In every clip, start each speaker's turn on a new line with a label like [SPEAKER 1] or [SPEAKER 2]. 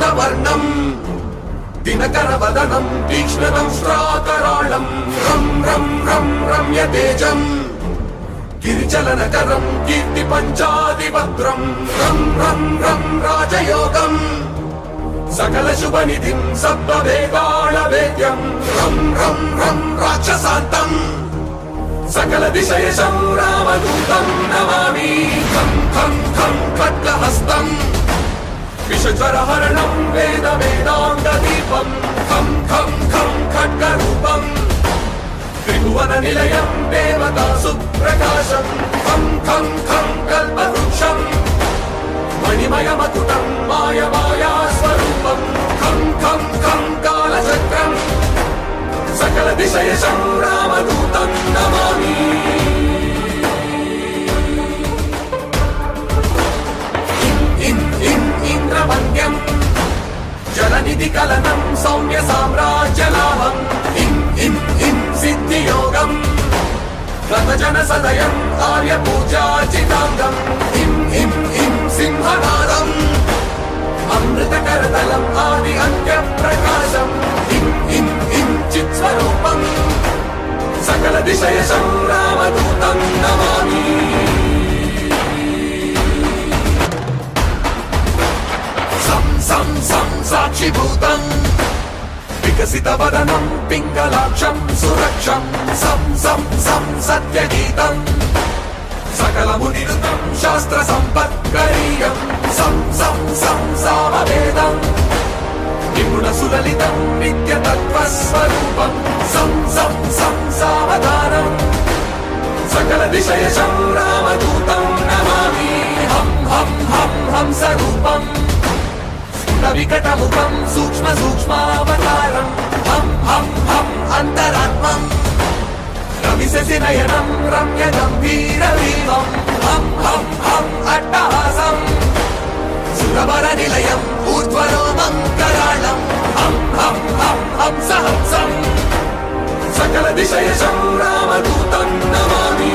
[SPEAKER 1] రక్తవర్ణం దినకరవదనం తీక్ష్ణం శ్రాకరాళం రం రం రం రమ్య తేజం గిరిచలనకరం కీర్తి పంచాదిభద్రం రం రం రం రాజయోగం సకల శుభనిధిం సప్తవేదాళ వేద్యం రం రం రం రాక్షసాంతం సకల దిశయశం రామదూతం నమామి ఖం ఖం ఖం ఖడ్గహస్తం విషజ్వరహరణం వేద వేదాంగ దీపం ఖం ఖం ఖం ఖడ్గరూపం త్రిభువన నిలయం దేవతా సుప్రకాశం ఖం ఖం ఖం కల్పవృక్షం మణిమయమకుటం మాయమాయా స్వరూపం ఖం ఖం ఖం కాలచక్రం సకల దిశయశం రామదూతం నమామి ఇంద్రవంద్యం జలనిధి కలనం సౌమ్య సామ్రాజ్యలాభం ఇం ఇం ఇం సిద్ధియోగం రతజన సదయం ఆర్య పూజాచితాంగం ఇం ఇం ఇం సింహనాదం అమృతకరతలం ఆది అంత్య ప్రకాశం ఇం ఇం ఇం చిత్స్వరూపం సకల దిశయశం రామదూతం నమామి సం సం సం సాక్షిభూతం వికసితవదనం పింగళాక్షం సురక్షం సం సం సం సత్యగీతం సకలమునిరుతం శాస్త్ర సంపత్కరీయం సం సం సం సామవేదం నిపుణ సులలితం నిత్యతత్వస్వరూపం సం సం సం సావధానం సకల దిశయశం రామదూతం నమామి హం హం హం హంసరూపం వికటముఖం సూక్ష్మ సూక్ష్మావతారం హం హం హం అంతరాత్మం రవిశసి నయనం రమ్య గంభీర వీరం హం హం హం అట్టహాసం సురవర నిలయం ఊర్ధ్వరోమం కరాళం హం హం హం హంసహంసం సకల దిశయశం రామదూతం నమామి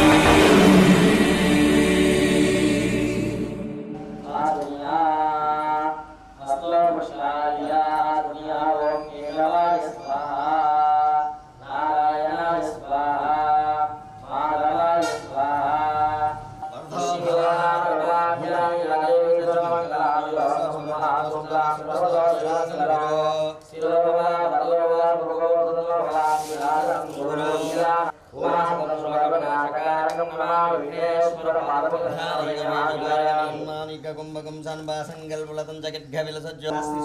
[SPEAKER 2] కుంభకం సంకల్పులతం జగద్ఘవిల సజ్జాస్తి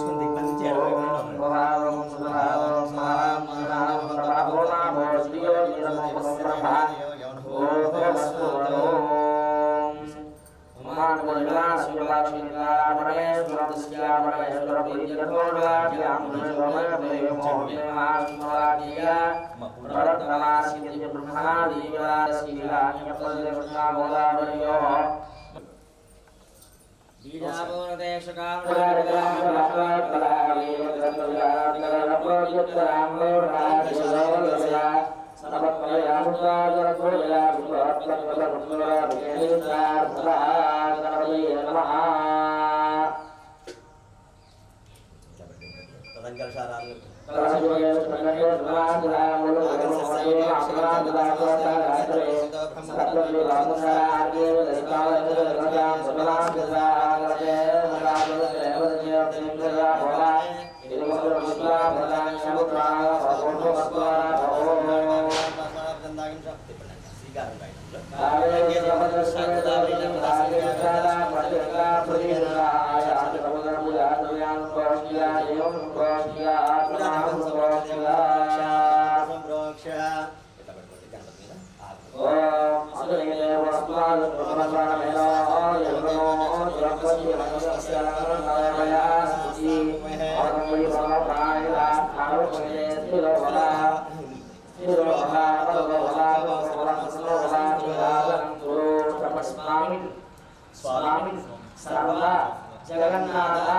[SPEAKER 3] జగన్నాథ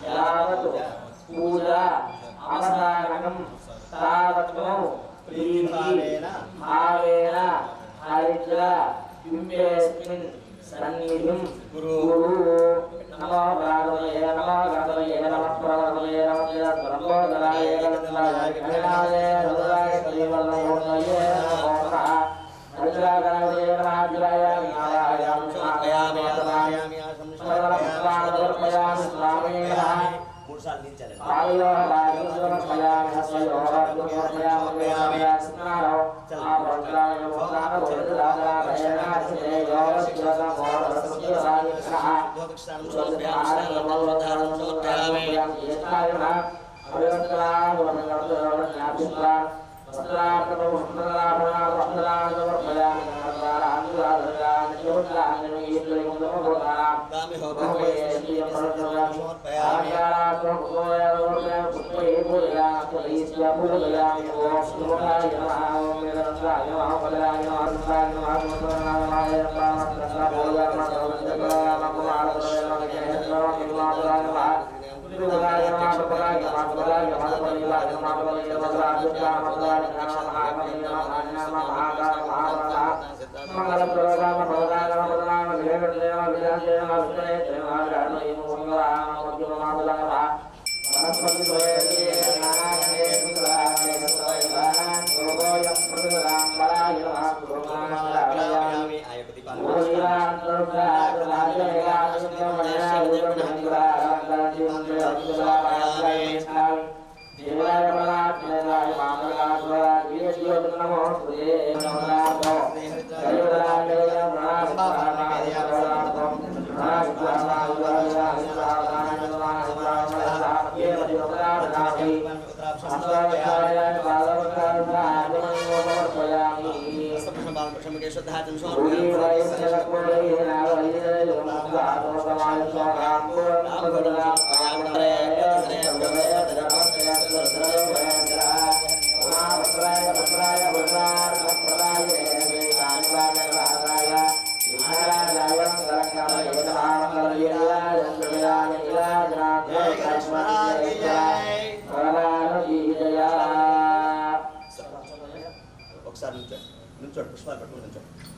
[SPEAKER 3] యావత్ పూజ అవసానకం తావత్ను ప్రీతిభావేన హరిద్ర బింబేస్మిన్ సన్నిధిం గురు నమో భగవతే నమో భగవతే నమః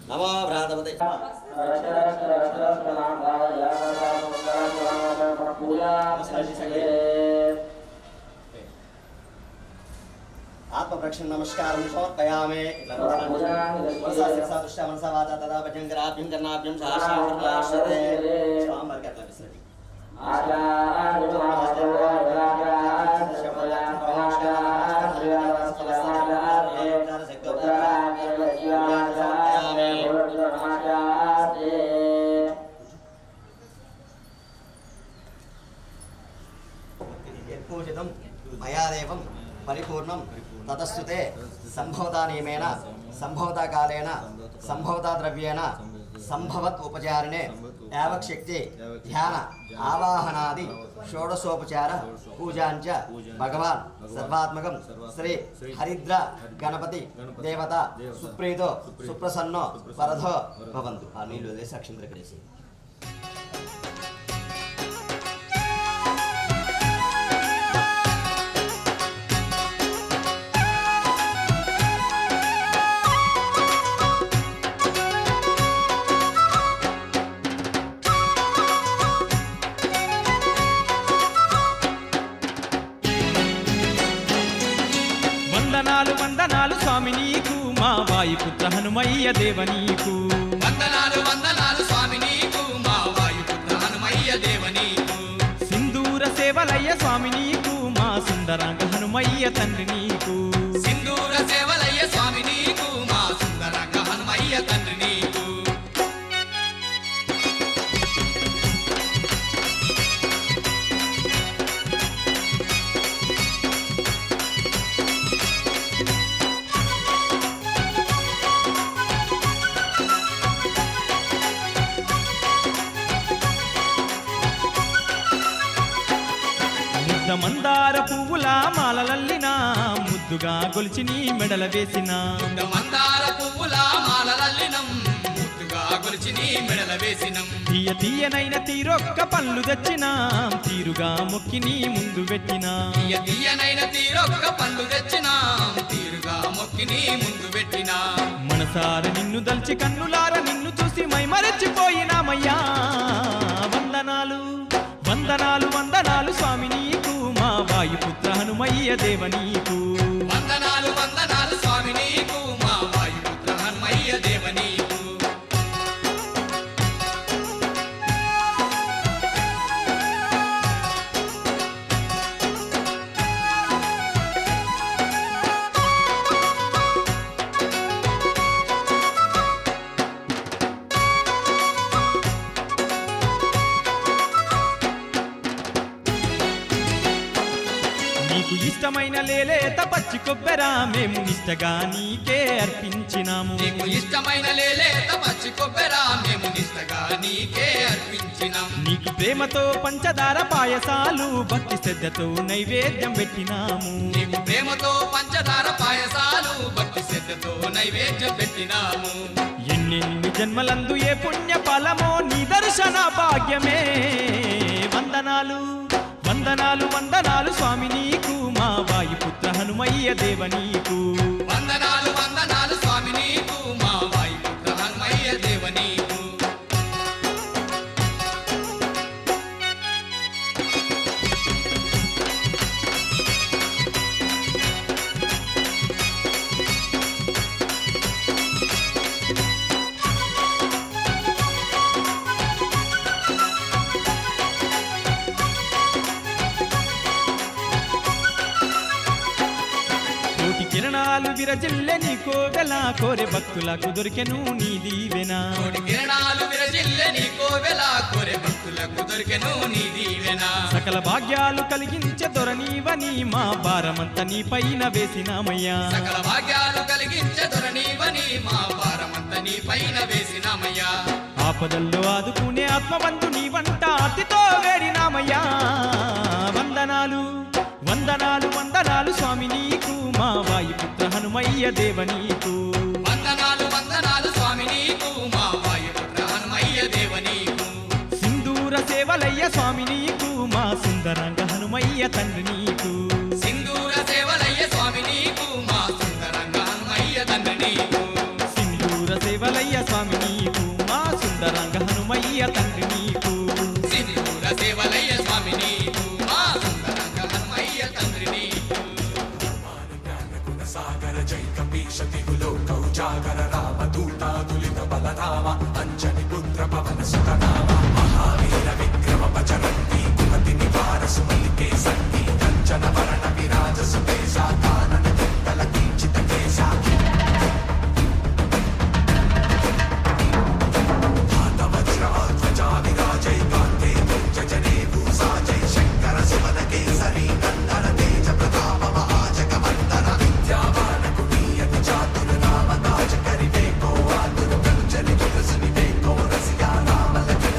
[SPEAKER 2] నమో భ్రాతపతే ఆత్మ ప్రక్షణ నమస్కారం సమర్పయామి. మనసా వాచా తదా భజంకరాభ్యం కర్ణాభ్యం సహస్రాశ్రతే స్వామివారికి అట్లా విసరండి. పూజితం మయాదేవం పరిపూర్ణం తతస్తుతే సంభవతా నియమేన సంభవతా కాలేన సంభవతా ద్రవ్యేణ సంభవత్ ఉపచారిణే యావక్షక్తి ధ్యాన ఆవాహనాది షోడశోపచార పూజాంచ భగవాన్ సర్వాత్మకం శ్రీ హరిద్ర గణపతి దేవత సుప్రీతో సుప్రసన్నో వరదో భవంతు. ఆ నీళ్ళు వదిలేసి అక్షంతలు కడేసి
[SPEAKER 4] వందనాలు స్వామి నీకు మా వాయుపుత్ర హనుమయ్య దేవ నీకు.
[SPEAKER 1] వందనాలు వందనాలు స్వామి నీకు మా వాయుపుత్ర హనుమయ్య దేవ నీకు.
[SPEAKER 4] సింధూర సేవలయ్య స్వామి నీకు మా సుందరాంగ హనుమయ్య తండ్రి నీకు.
[SPEAKER 1] సింధూర సేవలయ్య స్వామి నీకు మా సుందరాంగ హనుమయ్య తండ్రి నీకు.
[SPEAKER 4] మందార పువ్వుల మాలలల్లిన ముద్దుగా గొలిచి నీ మెడల వేసిన.
[SPEAKER 1] మందార పువ్వుల మాలలల్లినం ముద్దుగా గొలిచి నీ మెడల వేసినం.
[SPEAKER 4] తీయ తీయనైన తీరొక్క పళ్ళు తెచ్చిన తీరుగా మొక్కి నీ ముందు పెట్టిన.
[SPEAKER 1] తీయ తీయనైన తీరొక్క పళ్ళు తెచ్చిన తీరుగా మొక్కి నీ ముందు పెట్టిన.
[SPEAKER 4] మనసార నిన్ను దల్చి కన్నులార నిన్ను చూసి మైమరచిపోయినామయ్యా. వందనాలు వందనాలు వందనాలు స్వామి నీకు మా వాయుపుత్ర హనుమయ్య దేవ నీకు.
[SPEAKER 1] వందనాలు వందనాలు స్వామి నీకు మా వాయుపుత్ర హనుమయ్య దేవ నీకు.
[SPEAKER 4] నీకు ఇష్టమైన లేలేత పచ్చి కొబ్బెరా మేము నిష్టగా నీకే అర్పించినాము.
[SPEAKER 1] నీకు ఇష్టమైన లేలేత పచ్చి కొబ్బెరా మేము నిష్టగా నీకే అర్పించినాం.
[SPEAKER 4] నీకు ప్రేమతో పంచదార పాయసాలు భక్తి శ్రద్ధతో నైవేద్యం పెట్టినాము.
[SPEAKER 1] నీకు ప్రేమతో పంచదార పాయసాలు భక్తి శ్రద్ధతో నైవేద్యం పెట్టినాము.
[SPEAKER 4] ఎన్నెన్ని జన్మలందు ఏ పుణ్య ఫలమో నీ దర్శన భాగ్యమే. వందనాలు వందనాలు వందనాలు స్వామి నీకు మా వాయుపుత్ర హనుమయ్య దేవ నీకు.
[SPEAKER 1] వందనాలు వందనాలు స్వామి నీకు మా వాయుపుత్ర హనుమయ్య దేవ నీకు.
[SPEAKER 4] కోటి కిరణాలు విరజిల్లె నీ కోవెల కోరె భక్తులకు దొరికెను నీ దీవెనా.
[SPEAKER 1] కోటి కిరణాలు విరజిల్లె నీ కోవెల కోరె భక్తులకు దొరికెను నీ దీవెన.
[SPEAKER 4] సకల భాగ్యాలు కలిగించే దొరనీవని మా భారమంత నీ పైన వేసినామయ్యా.
[SPEAKER 1] సకల భాగ్యాలు కలిగించే దొరనీవని మా భారమంత నీ పైన వేసినామయ్యా.
[SPEAKER 4] ఆపదల్లో ఆదుకునే ఆత్మబంధు నీ వంట అతితో వేడినామయ్యా. వందనాలు వందనాలు వందనాలు స్వామి నీకు మా వాయుపుత్ర హనుమయ్య దేవ నీకు.
[SPEAKER 1] వందనాలు వందనాలు స్వామి నీకు మా వాయుపుత్ర హనుమయ్య దేవ నీకు.
[SPEAKER 4] సింధూర సేవలయ్య స్వామి నీకు మా సుందరంగ హనుమయ్య తండ్రి నీకు.
[SPEAKER 1] సింధూర సేవలయ్య స్వామి నీకు మా సుందరంగ హనుమయ్య తండ్రి నీకు.
[SPEAKER 4] సింధూర సేవలయ్య స్వామి నీకు మా సుందరంగ హనుమయ్య తండ్రి నీకు.
[SPEAKER 1] సింధూర సేవలయ్య స్వామి నీకు మా సుందరంగ హనుమయ్య తండ్రి నీకు.
[SPEAKER 5] సాగర జై కపీశ దిగులో కౌజాగర రామ దూతాదులిత బలరామ అంజని పుత్ర పవన సుతనామ మహావీర విక్రమ బజరంగి కుమతి నివార సుమలికే సంగీ కంచన వరణ విరాజ సుకేశ కానన కుండల కీర్చిత కేశ హాత వజ్ర ధ్వజా విరాజై కాంతే జనే భూసా జై శంకర సుమన కేసరి కందర తేజ ప్రతాప మహాజగ వందన విద్యావాన కునీయతి చాతుర రామ కాజ కరివే కో ఆతుర కలుచరి తులసిని వే కో రసియా రామ లఖన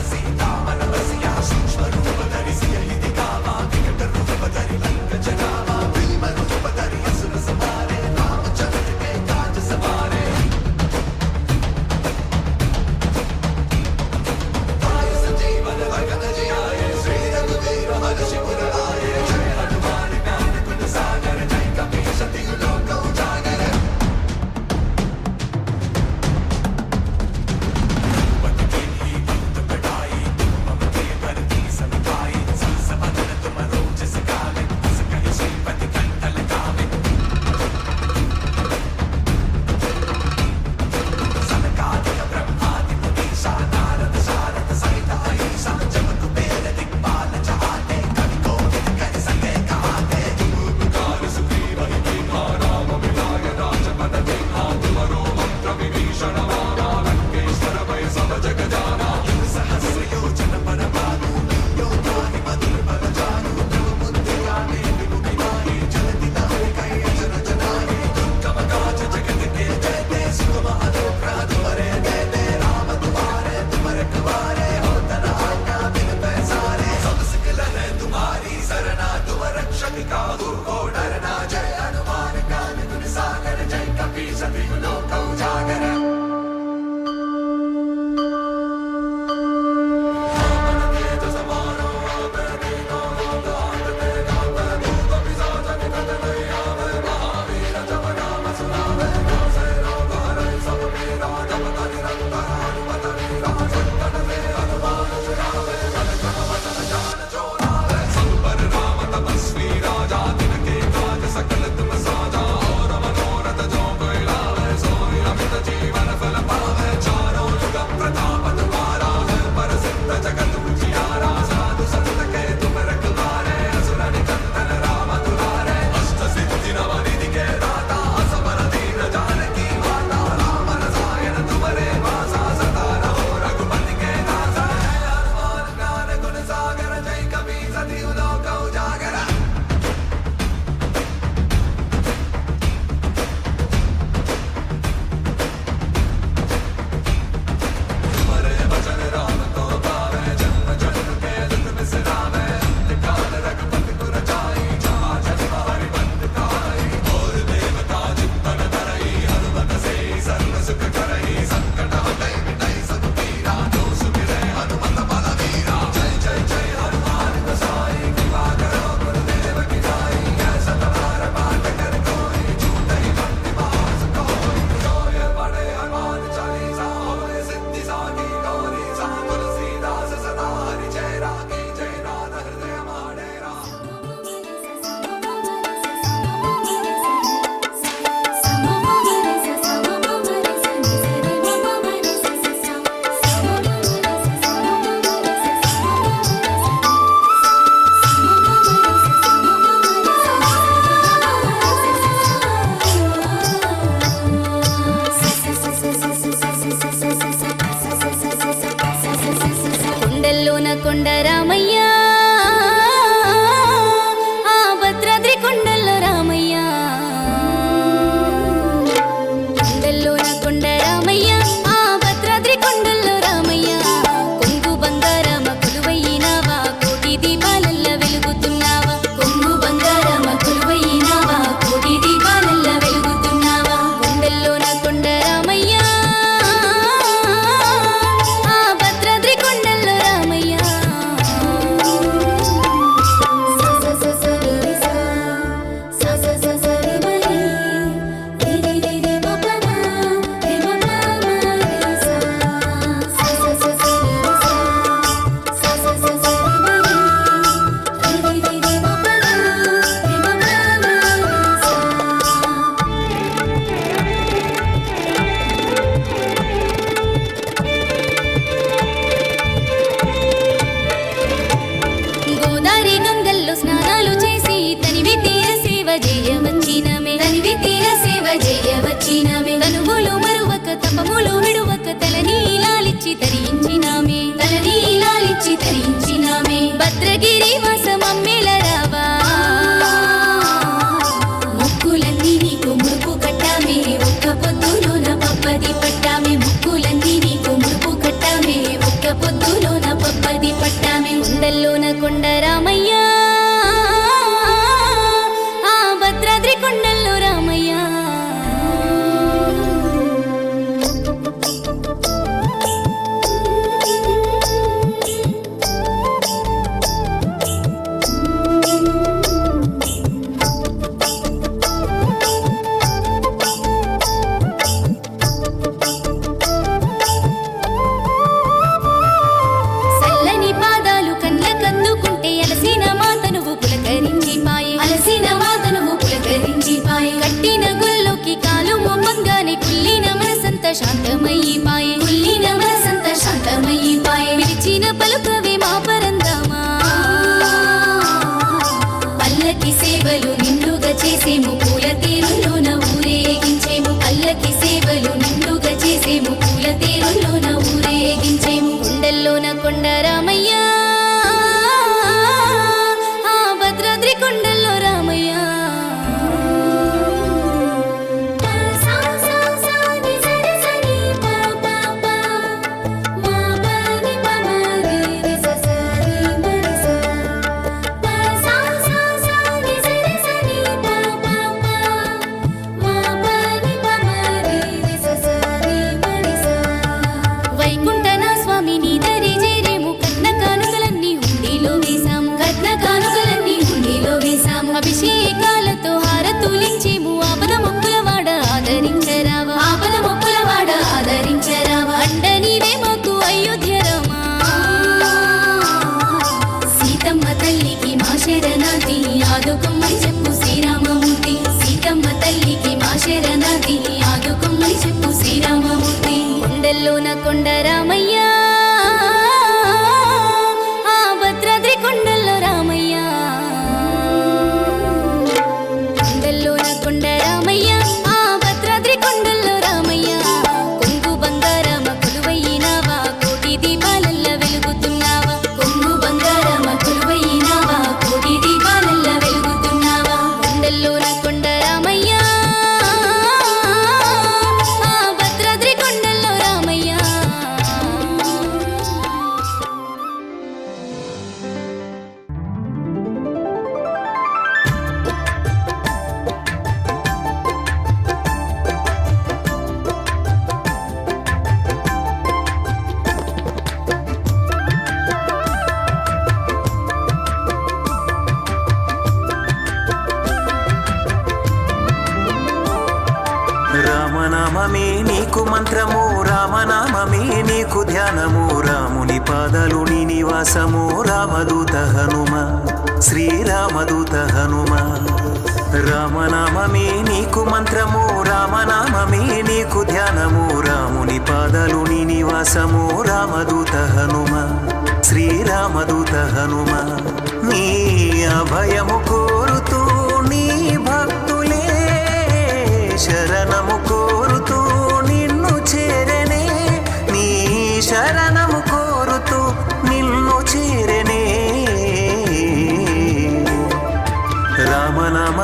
[SPEAKER 6] కొండల్లోన కొండ రామయ్య ఆ భద్రాద్రి కొండల్లో రామయ్య కొండల్లోన కొండ రామయ్య ఆ భద్రాద్రి కొండల్లో రామయ్య కొంగు బంగారమ కొలువైనావా కోటి దీపాలల్ల వెలుగుతున్నావా కొంగు బంగారమ కొలువైనావా కోటి దీపాలల్ల వెలుగుతున్నావా కొండల్లోన కొండ రామయ్య ఆ భద్రాద్రి కొండల్లో రామయ్య గోదారి గంగల్లో స్నానాలు చేసి తనివి తీర సేవ చేయవచ్చినమే తనివి తీర సేవ చేయవచ్చినమే తనువులు మరువక తపములు విడువక తలనీలాలిచ్చి తరించినామే తలనీలాలిచ్చి తరించినామే భద్రగిరి వాసమమ్మేల రావా ముక్కులన్నీ నీకు ముడుపు కట్టామే ఒక్క పొద్దులోన పప్పది పట్టామే ముక్కులన్నీ నీకు ముడుపు కట్టామే ఒక్క పొద్దులోన పప్పది పట్టామే కొండల్లోన కొండ రామయ్య ఆ భద్రాద్రి కొండల్లో రామయ్య సల్లని పాదాలు కళ్ళ కన్నుకుంటే అలసిన మాతనువు పులకరించి పాయే అలసిన మాతనువు పులకరించి పాయే కట్టిన గుల్లోకి కాలు మొమ్మంగానే కుల్లిన మనసంత శాంతమయ్యి పాయే కుల్లిన మనసంత శాంతమయ్యి పాయే విరిచిన పలుకవే మా పరందామా పల్లకి సేవలు నిండుగా చేసేము పూల తీరులోన ఊరేగించేము పల్లకి సేవలు నిండుగా చేసేము పూల తీరులోన ఊరేగించేము కొండల్లోన కొండ రామయ్య ఆ భద్రాద్రి కొండల్లో రామయ్య వైకుంఠన స్వామిని దరి చేరేము కట్న కానుకలన్నీ హుండీలో వేశాము కట్న కానుకలన్నీ హుండీలో వేశాము అభిషేకాలతో హారతులించేము ఆపద మొక్కులవాడ ఆదరించరావా ఆపద మొక్కులవాడ ఆదరించరావా అండ నీవే మాకు అయోధ్య రామా సీతమ్మ తల్లికి మా శరణాది ఆదుకొమ్మని చెప్పు శ్రీరామమూర్తి సీతమ్మ తల్లికి మా శరణాది ఆదుకొమ్మని చెప్పు శ్రీరామమూర్తి కొండల్లోన కొండ రామయ్య ఆ భద్రాద్రి కొండల్లో రామయ్య కొండల్లోన కొండ రామయ్య ఆ భద్రాద్రి కొండల్లో రామయ్య కొంగు బంగారమ కొలువైనావా కోటి దీపాలల్ల వెలుగుతున్నావా కొంగు బంగారమ కొలువైనావా కోటి దీపాలల్ల వెలుగుతున్నావా కొండల్లోన కొండ రామయ్య ఆ భద్రాద్రి కొండల్లో రామయ్య
[SPEAKER 7] రామనామమే నీకు మంత్రము రామనామమే నీకు ధ్యానము రాముని పాదాలు నీ నివాసము రామదూత హనుమ శ్రీరామదూత హనుమ రామనామమే నీకు మంత్రము రామనామమే నీకు ధ్యానము రాముని పాదాలు నీ నివాసము రామదూత హనుమ శ్రీరామదూత హనుమ నీ అభయము కోరుతూ నీ భక్తులే శరణము కోరుతూ నిన్ను చేరనే నీ శరణము కోరుతూ నిన్ను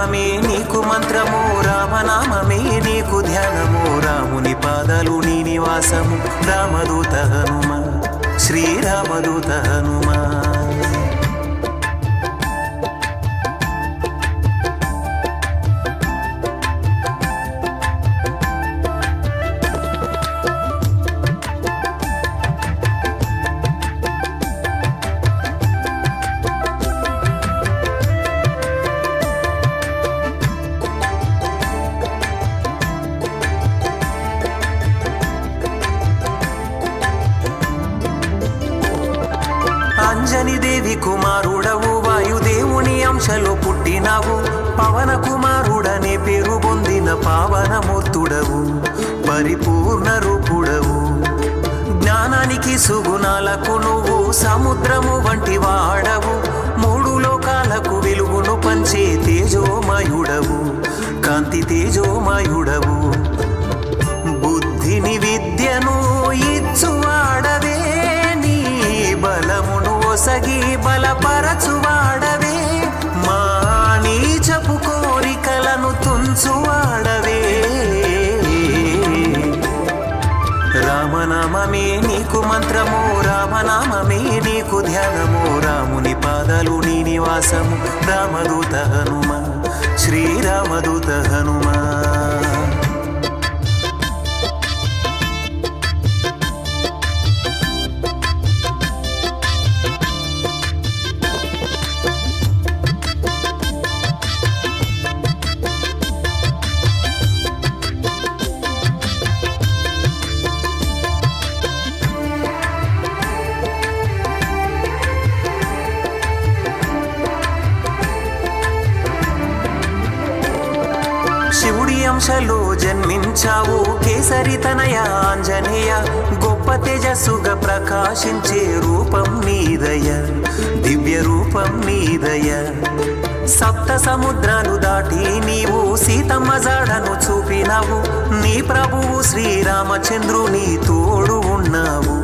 [SPEAKER 7] రామనామమే నీకు మంత్రము రామనామమే నీకు ధ్యానము రాముని పాదాలు నీ నివాసము రామదూత హనుమ శ్రీరామదూత హనుమ అంజని దేవి కుమారుడవు వాయుదేవుని అంశలో పుట్టినావు పవన కుమారుడనే పేరు పొందిన పావనమూర్తుడవు పరిపూర్ణ రూపుడవు జ్ఞానానికి సుగుణాలకు నువ్వు సముద్రము వంటి వాడవు మూడు లోకాలకు వెలుగును పంచే తేజోమయుడవు కాంతి తేజోమయుడవు బుద్ధిని విద్యను ఇచ్చువాడవే బలమును ఒసగి బలపరచువాడవే మా నీచపు కోరికలను తుంచువాడవే రామనామమే నీకు మంత్రము రామనామమే నీకు ధ్యానము రాముని పాదాలు నీ నివాసము రామదూత హనుమ శ్రీరామదూత హనుమ శివుడి అంశలో జన్మించావు కేసరి తనయ ఆంజనేయ గొప్ప తేజస్సుగా ప్రకాశించే రూపం నీదయ దివ్య రూపం నీదయ సప్త సముద్రాలు దాటి నీవు సీతమ్మ జాడను చూపినావు నీ ప్రభువు శ్రీరామచంద్రుని తోడు ఉన్నావు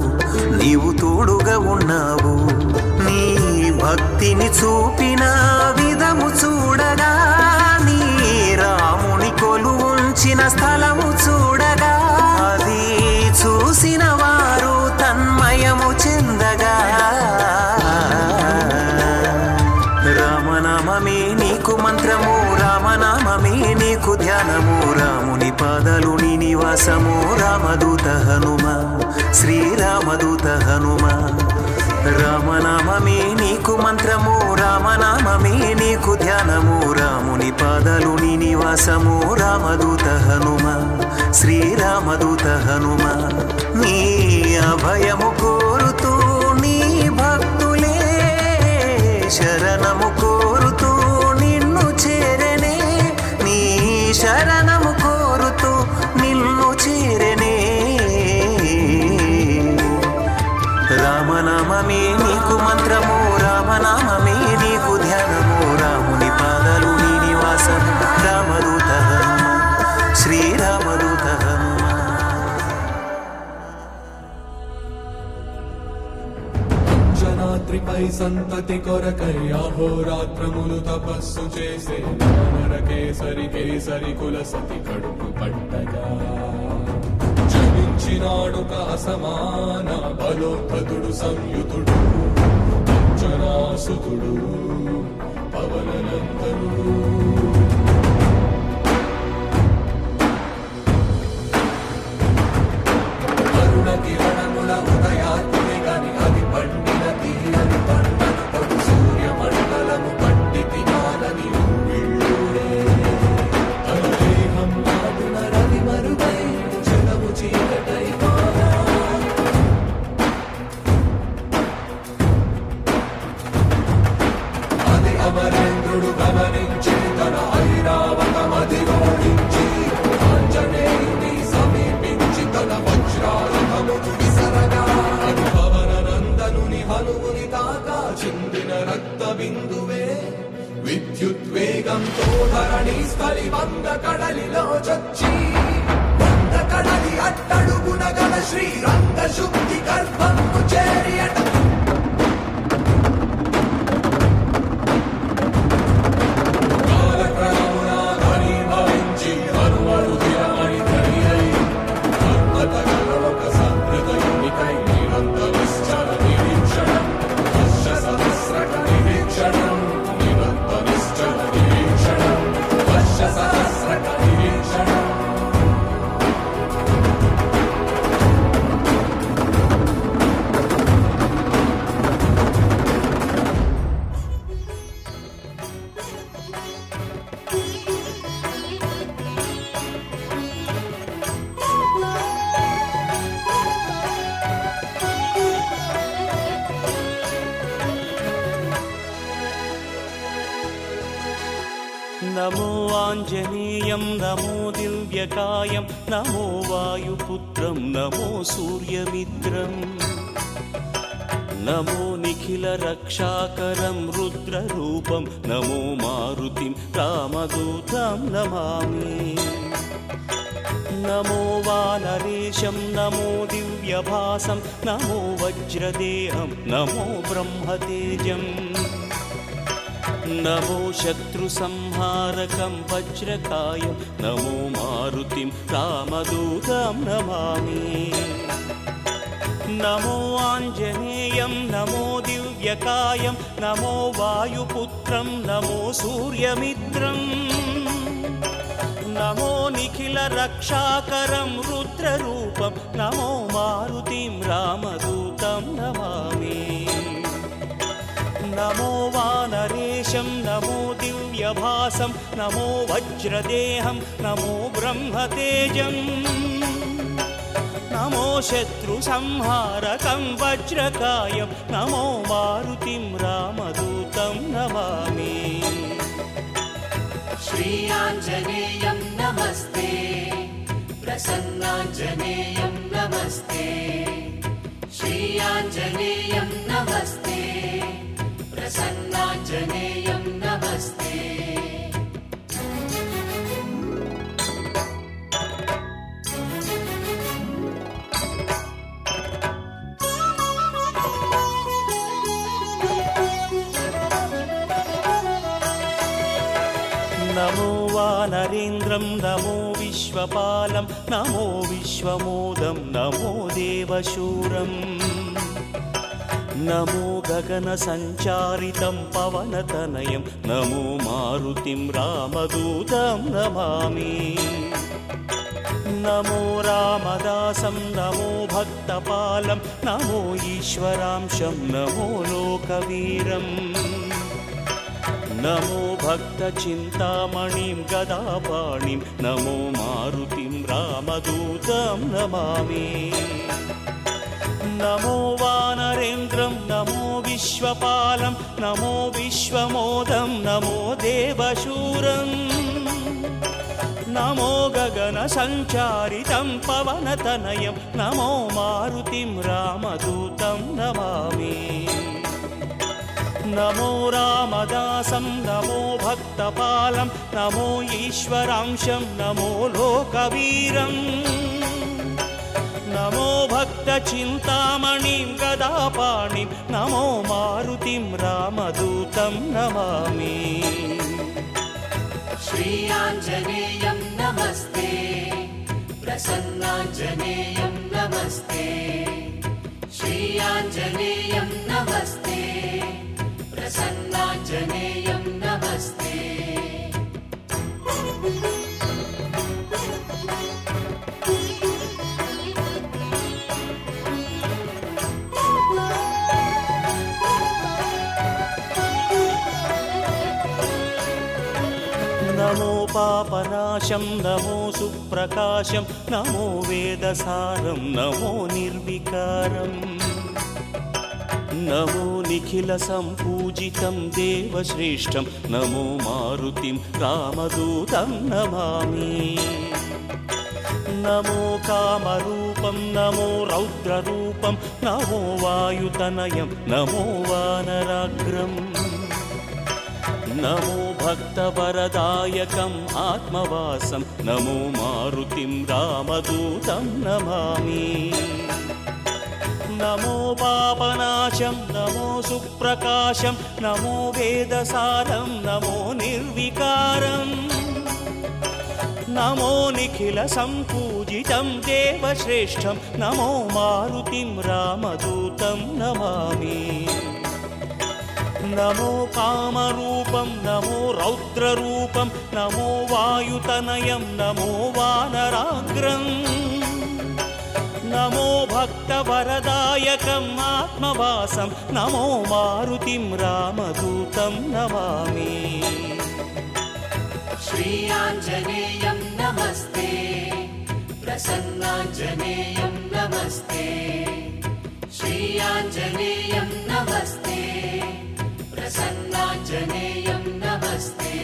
[SPEAKER 7] నీవు తోడుగా ఉన్నావు నీ భక్తిని చూపిన విధము చూడగా నీ రాముని కొలు ఉంచిన స్థలము చూడగా అది చూసిన వారు తన్మయము చెందగా రామనామమే నీకు మంత్రము రామనామమే నీకు ధ్యానము రాముని పాదాలు నీ నివాసము రామదూత హనుమ శ్రీరామదూత హనుమ రామనామమే నీకు మంత్రము రామనామమే నీకు ధ్యానము రాముని పాదాలు నీ నివాసము రామదూత హనుమ శ్రీరామదూత హనుమ నీ అభయము కోరుతూ నీ భక్తులే శరణము కోరుతూ నిన్ను చేరనే నీ శరణము కోరుతూ నిన్ను చేరనే రామనామమే నీకు మంత్రము రామనామమే నీకు ధ్యానము రాముని పాదాలు నీ నివాసము రామదూత హనుమ శ్రీరామదూత హనుమ
[SPEAKER 5] అంజనాద్రిపై సంతతి కొరకై అహోరాత్రములు తపస్సు చేసే నరకేసరి కేసరి కుల సతి కడుపు పట్టగా జనించినాడుక అసమాన బలోద్ధతుడు సంయుతుడు అంజనాసుతుడు పవననందనుడు అరుణ కిరణముల ఉదయాత్మి గని అది పండిన తీరని పండను పడు సూర్యమండలము పండితి నాలని ఉవ్విళ్ళూరే తను దేహం నాటున రవి మరుగై జలము చీకటై మారా అది అమరేంద్రుడు గమనించి తన ఐరావతమది ఓడించి ఆంజనేయుని సమీపించి తన వజ్రాయుధమును విసరగా అది పవననందనుని హనుముని తాకా చిందిన రక్త బిందువే విద్యుద్వేగంతో ధరణి స్థలి వంద కడలిలో చొచ్చి వంద కడలి అట్టడుగున గల శ్రీరంగ శుద్ధి గర్భము చేరియట కాలక్రమం
[SPEAKER 7] నమో ఆంజనేయం నమో దివ్యకాయం నమో వాయుపుత్రం నమో సూర్యమిత్రం నమో నిఖిల రక్షాకరం రుద్రరూపం నమో మారుతిం రామదూతం నమామి నమో వానరేశం నమో దివ్యభాసం నమో వజ్రదేహం నమో బ్రహ్మతేజం నమో శత్రుసంహారకం వజ్రకాయం నమో మారుతిం రామదూతం నమామి నమో ఆంజనేయం నమో దివ్యకాయం నమో వాయుపుత్రం నమో సూర్యమిత్రం నమో నిఖిల రక్షాకరం రుద్రరూపం నమో మారుతిం రామదూతం నమామి నమో వానరేశం నమో దివ్యభాసం నమో వజ్రదేహం నమో బ్రహ్మతేజం నమో శత్రుసంహారకం వజ్రకాయం నమో మారుతిం రామదూతం నమామి
[SPEAKER 1] श्रीयाञ्जनेयं नमस्ते प्रसन्नाञ्जनेयं नमस्ते श्रीयाञ्जनेयं नमस्ते प्रसन्नाञ्जनेयं नमस्ते
[SPEAKER 7] నమో వానరేంద్రం నమో విశ్వపాలం నమో విశ్వమోదం నమో దేవశూరం నమో గగన సంచారితం పవనతనయం నమో మారుతిం రామదూతం నమామి నమో రామదాసం నమో భక్తపాలం నమో ఈశ్వరాంశం నమో లోకవీరం నమో భక్తచింతామణిం గదాపాణిం నమో మారుతిం రామదూతం నమామి నమో వానరేంద్రం నమో విశ్వపాలం నమో విశ్వమోదం నమో దేవశూరం నమో గగన సంచారితం పవనతనయం నమో మారుతిం రామదూతం నమామి నమో రామదాసం నమో భక్తపాలం నమో ఈశ్వరాంశం నమో లోకవీరం నమో భక్తచింతామణిం గదాపాణిం నమో మారుతిం రామదూతం నమామి
[SPEAKER 1] श्रीयाञ्जनेयं नमस्ते प्रसन्नाञ्जनेयं नमस्ते श्रीयाञ्जनेयं नमस्ते प्रसन्नाञ्जनेयं नमस्ते
[SPEAKER 7] నమో పాపనాశం నమో సుప్రకాశం నమో వేదసారం నమో నిర్వికారం నమో నిఖిల సంపూజితం దేవశ్రేష్టం నమో మారుతిం రామదూతం నమామి నమో కామరూపం నమో రౌద్రరూపం నమో వాయుతనయం నమో వానరాగ్రం నమో భక్తవరదాయకం ఆత్మవాసం నమో మారుతిం రామదూతం నమామి నమో పాపనాశం నమో సుప్రకాశం నమో వేదసారం నమో నిర్వికారం నమో నిఖిల సంపూజితం దేవశ్రేష్టం నమో మారుతిం రామదూతం నమామి నమో కామరూపం నమో రౌద్రరూపం నమో వాయుతనయం నమో వానరాగ్రం నమో భక్తవరదాయకం ఆత్మవాసం నమో మారుతిం రామదూతం నమామి
[SPEAKER 1] श्रीयाञ्जनेयं नमस्ते प्रसन्नाञ्जनेयं नमस्ते श्रीयाञ्जनेयं नमस्ते प्रसन्नाञ्जनेयं नमस्ते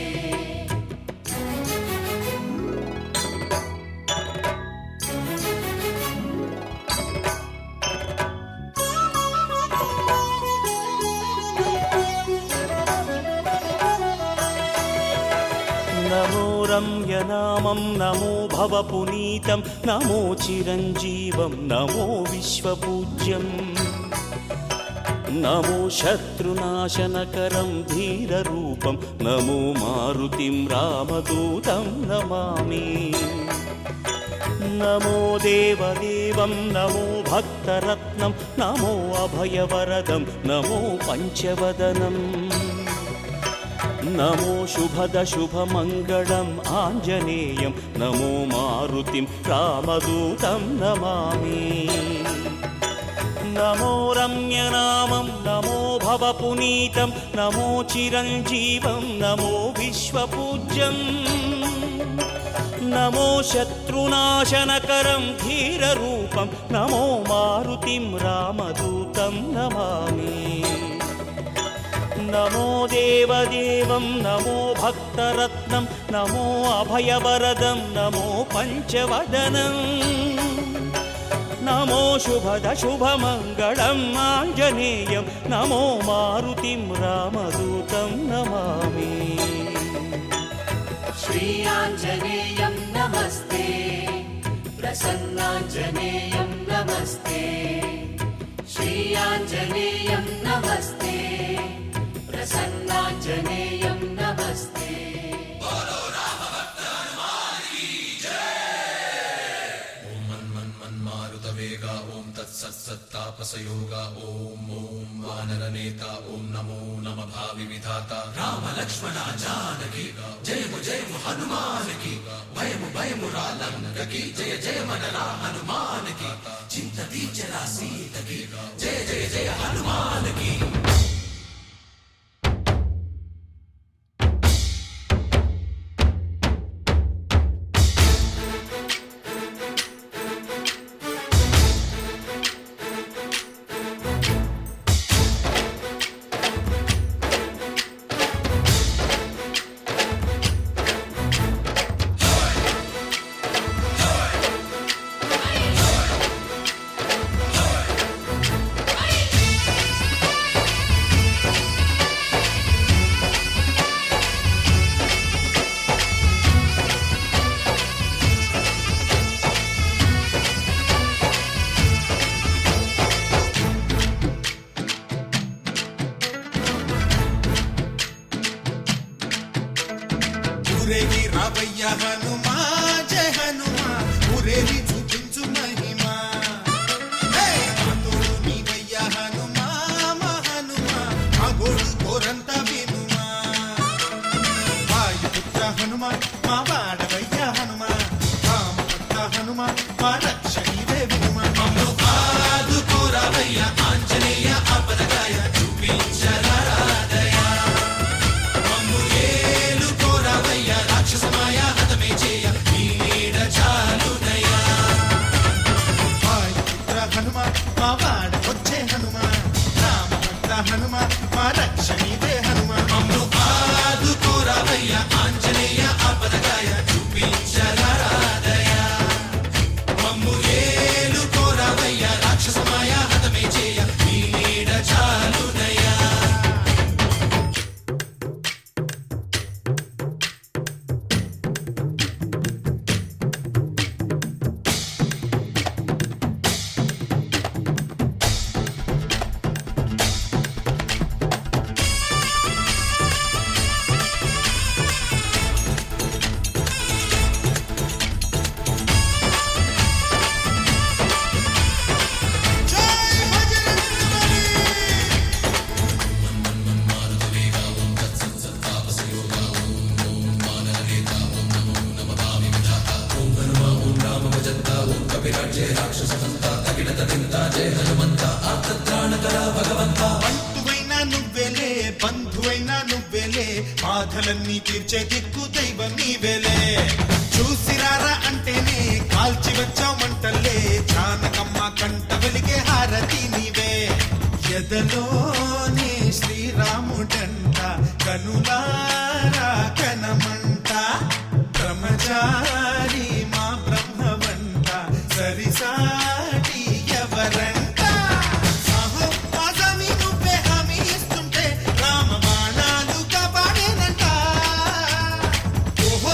[SPEAKER 7] నమో రమ్యనామం నమో భవపునీతం నమో చిరంజీవం నమో విశ్వపూజ్యం నమో శత్రునాశనకరం ధీరరూపం నమో మారుతిం రామదూతం నమామి నమో దేవదేవం నమో భక్తరత్నం నమో అభయవరదం నమో పంచవదనం నమో శుభద శుభమంగళం ఆంజనేయం నమో మారుతిం రామదూతం నమామి నమో రమ్యనామం నమో భవపునీతం నమో చిరంజీవం నమో విశ్వపూజ్యం నమో శత్రునాశనకరం ధీరరూపం నమో మారుతిం రామదూతం నమామి నమో దేవదేవం నమో భక్తరత్నం నమో అభయవరదం నమో పంచవదనం నమో శుభద శుభమంగళం ఆంజనేయం నమో మారుతిం రామదూతం నమామి
[SPEAKER 8] श्रीयाञ्जनेयं नमस्ते प्रसन्नाञ्जनेयं नमस्ते श्रीयाञ्जनेयं नमस्ते प्रसन्नाञ्जनेयं नमस्ते
[SPEAKER 5] वेगा ओम तत्सत्तापसयोगा ओम ओम वानरनेता ओम नमो नम भावि विधाता राम लक्ष्मण जानकी जय हनुमान की भयमु रालंक की जय मनरा हनुमान की चिंता चला सीत की जय हनुमान की
[SPEAKER 9] రావయ్య హనుమా జయ హనుమా ఊరేగి చూపించు మహిమా తోడు నీవయ్య హనుమా మా హనుమా మా గోడు కోరంత వినుమా వాయుపుత్ర హనుమా మా వాడవయ్య హనుమా రామభక్త హనుమా మా రక్షణీవే వినుమా ఆదుకోరావయ్య ఆంజనేయ ఆపదగాయ చూపించరాదయ రాక్షసమాయ హతమే చేయ నీ నీడ చాలునయా వాయుపుత్ర హనుమా మా వాడ వచ్చే హనుమా రామభక్త హనుమా మా రక్షణీవే హనుమా మమ్ము ఆదుకోరావయ్య ఆంజనేయ ఆపదగాయ చూపించరాదయ మమ్ము ఏలుకోరావయ్య రాక్షసమాయ హతమే చేయ నీ నీడ చాలునయా బంధువైనా నువ్వెలే బంధువైనా నువ్వెలే బాధలన్నీ తీర్చే దిక్కు దైవం నీవెలే చూసిరారా అంటేనే కాల్చి వచ్చామంటలే జానకమ్మ కంట వెలిగే హారతి నీవే ఎదలోనే శ్రీరాముడంట కనులారా కనమంట బ్రహ్మచారి మా బ్రహ్మవంట సరిసాటి ఎవరంట ఓహో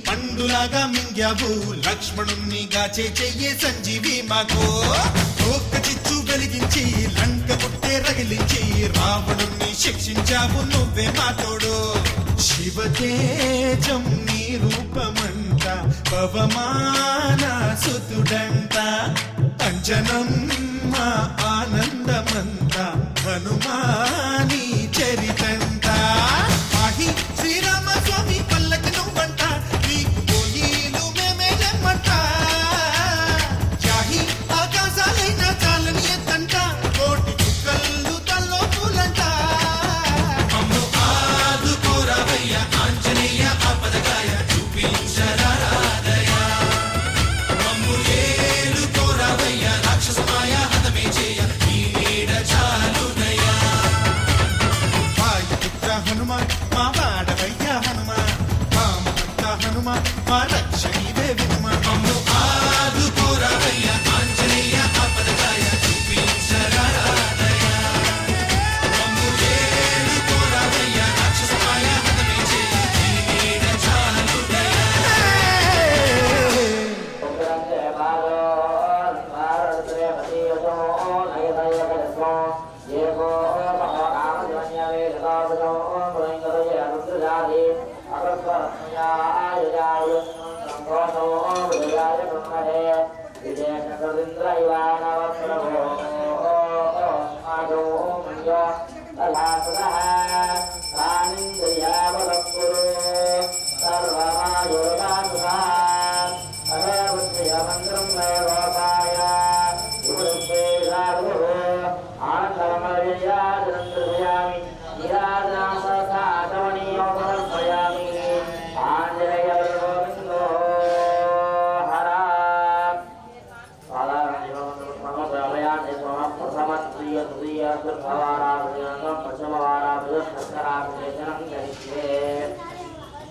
[SPEAKER 9] పండులాగా మింగావు లక్ష్మణుణ్ణి గాచే చెయ్యే సంజీవి మాకు ఒక్క చిచ్చు వెలిగించి లంక పుట్టే రగిలించి రావణుణ్ణి శిక్షించావు నువ్వే మాతోడు శివతేజం నీ రూపమంట పవమాన సుతుడంట అంజనం మా ఆనందమంత హనుమాని చరితంట ఆహి శ్రీరామ స్వామి పల్లకి నువ్వంట నీకు పోయిలు మేమేయమంట జాహి ఆకాశాలైన చాలని ఎత్తంట కోటి చుక్కలు తల్లో పూలంట మమ్ము ఆదుకోరావయ్య ఆంజనేయ ఆపదగాయ చూపించరాదయ మమ్ము ఏలుకోరావయ్య రాక్షసమాయ హతమే చేయ ఈ నీడ చాలునయ్యా వాయుపుత్ర హనుమాన్ మా వాడవయ్య హనుమాన్ రామభక్త హనుమాన్ మా రక్షణీవే వినుమా మమ్ము ఆదుకోరావయ్య ఆంజనేయ ఆపదగాయ చూపించరాదయ మమ్ము ఏలుకోరావయ్య రాక్షసమాయ హతమే చేయ ఈ నీడ చాలునయ్యా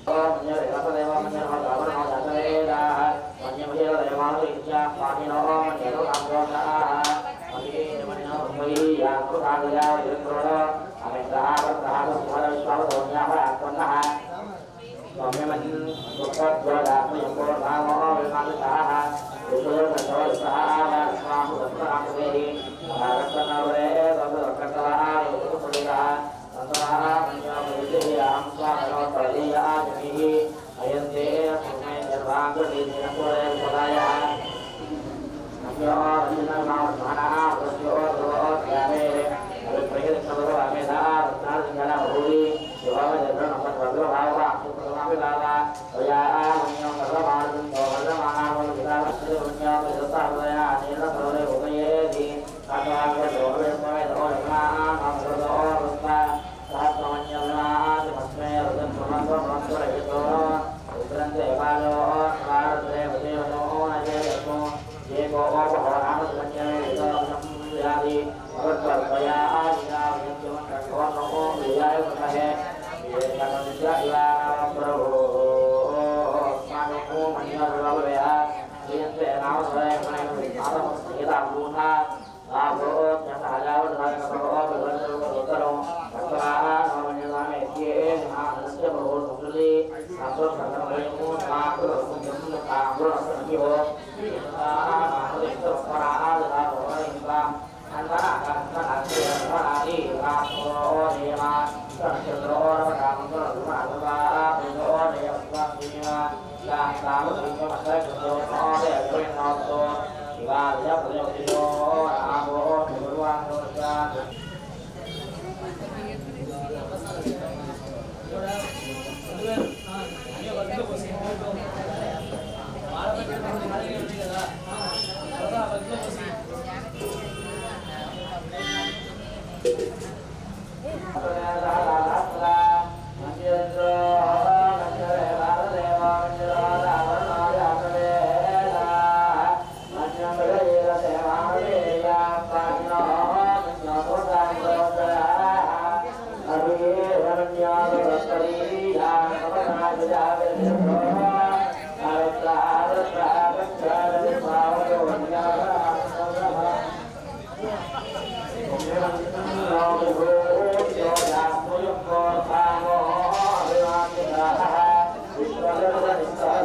[SPEAKER 3] Thank you.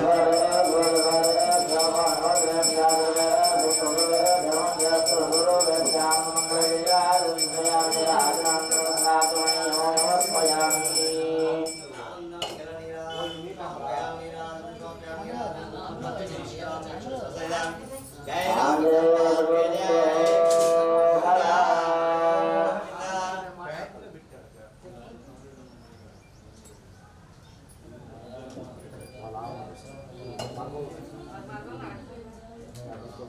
[SPEAKER 2] Ira
[SPEAKER 3] Terima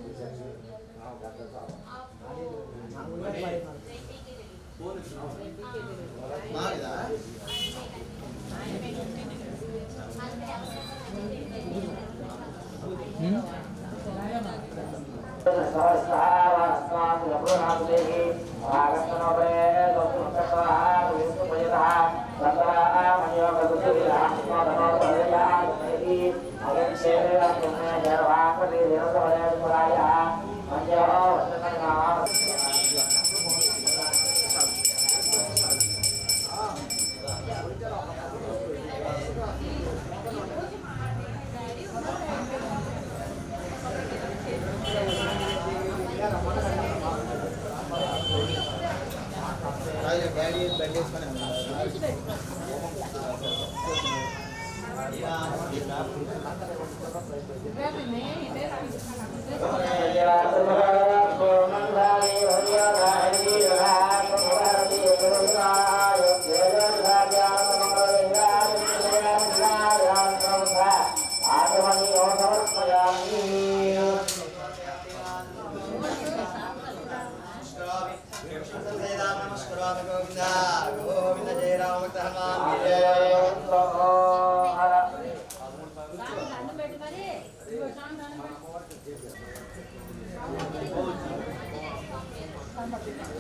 [SPEAKER 3] kasih.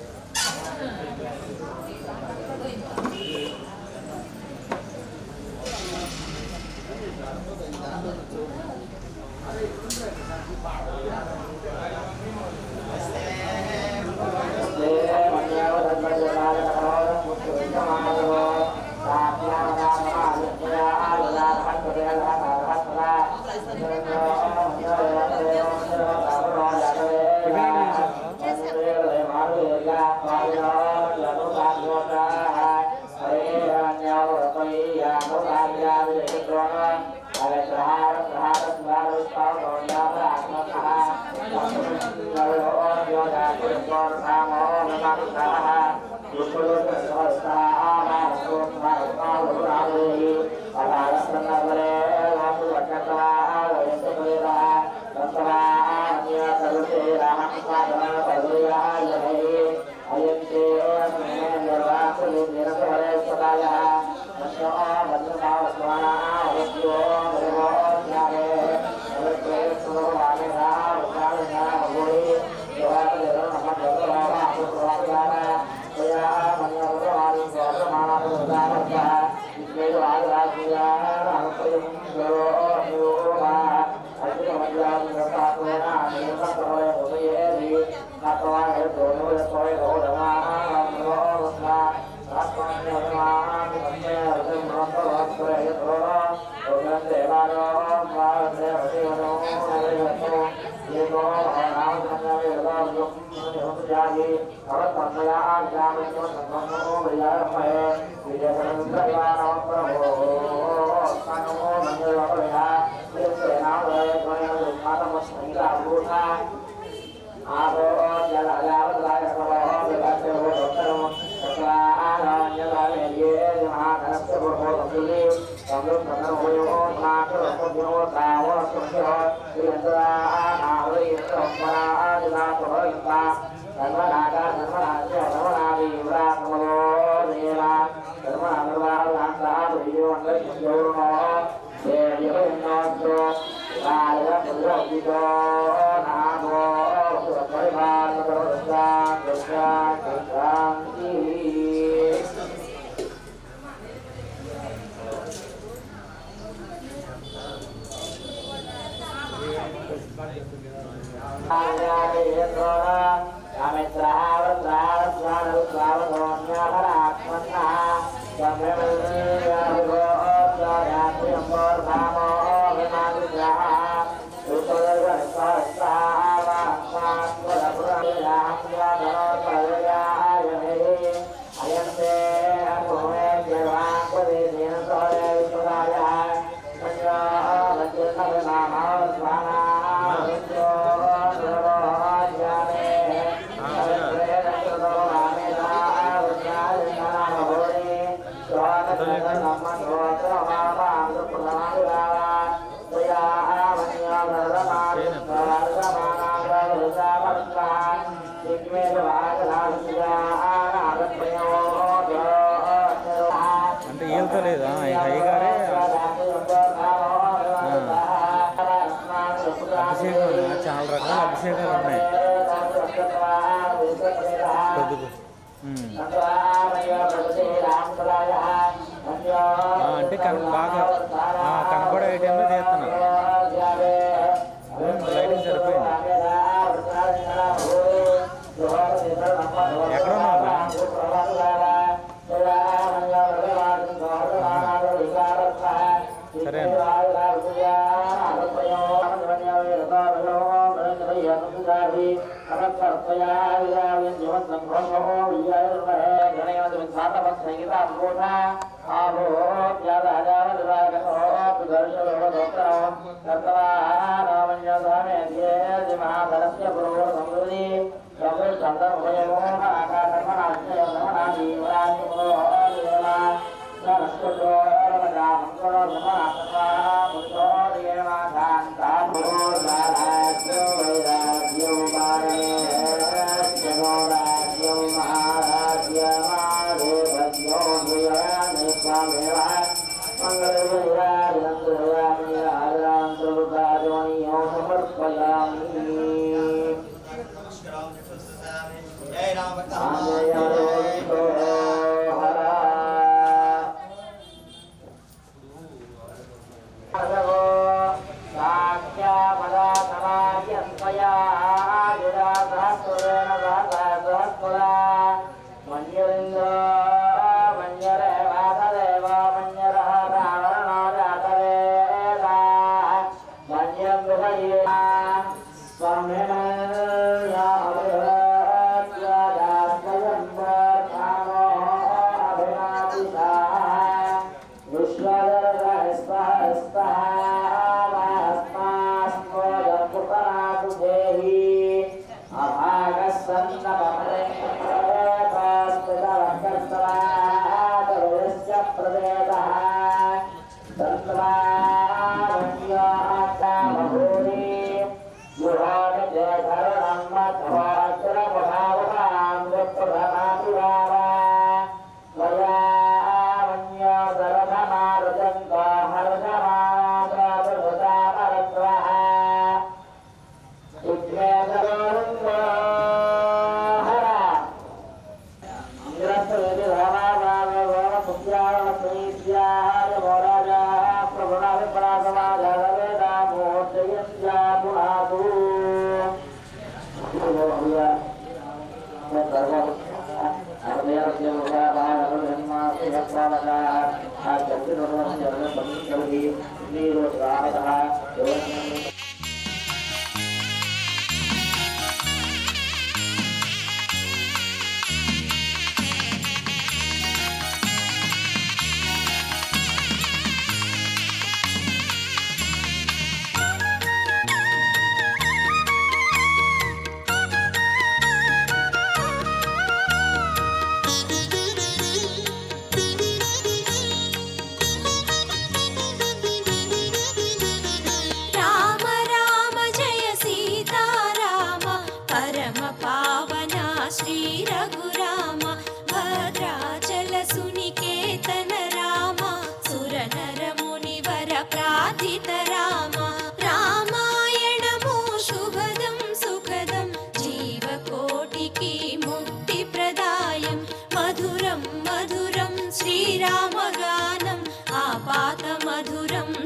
[SPEAKER 10] అభిషేకం చాలా రకాల అభిషేకాలు ఉన్నాయి. అంటే బాగా కనపడే ఐటెంలో చేస్తున్నాను. లైటింగ్ సరిపోయింది. ఎక్కడ ఉన్నా సరే అండి.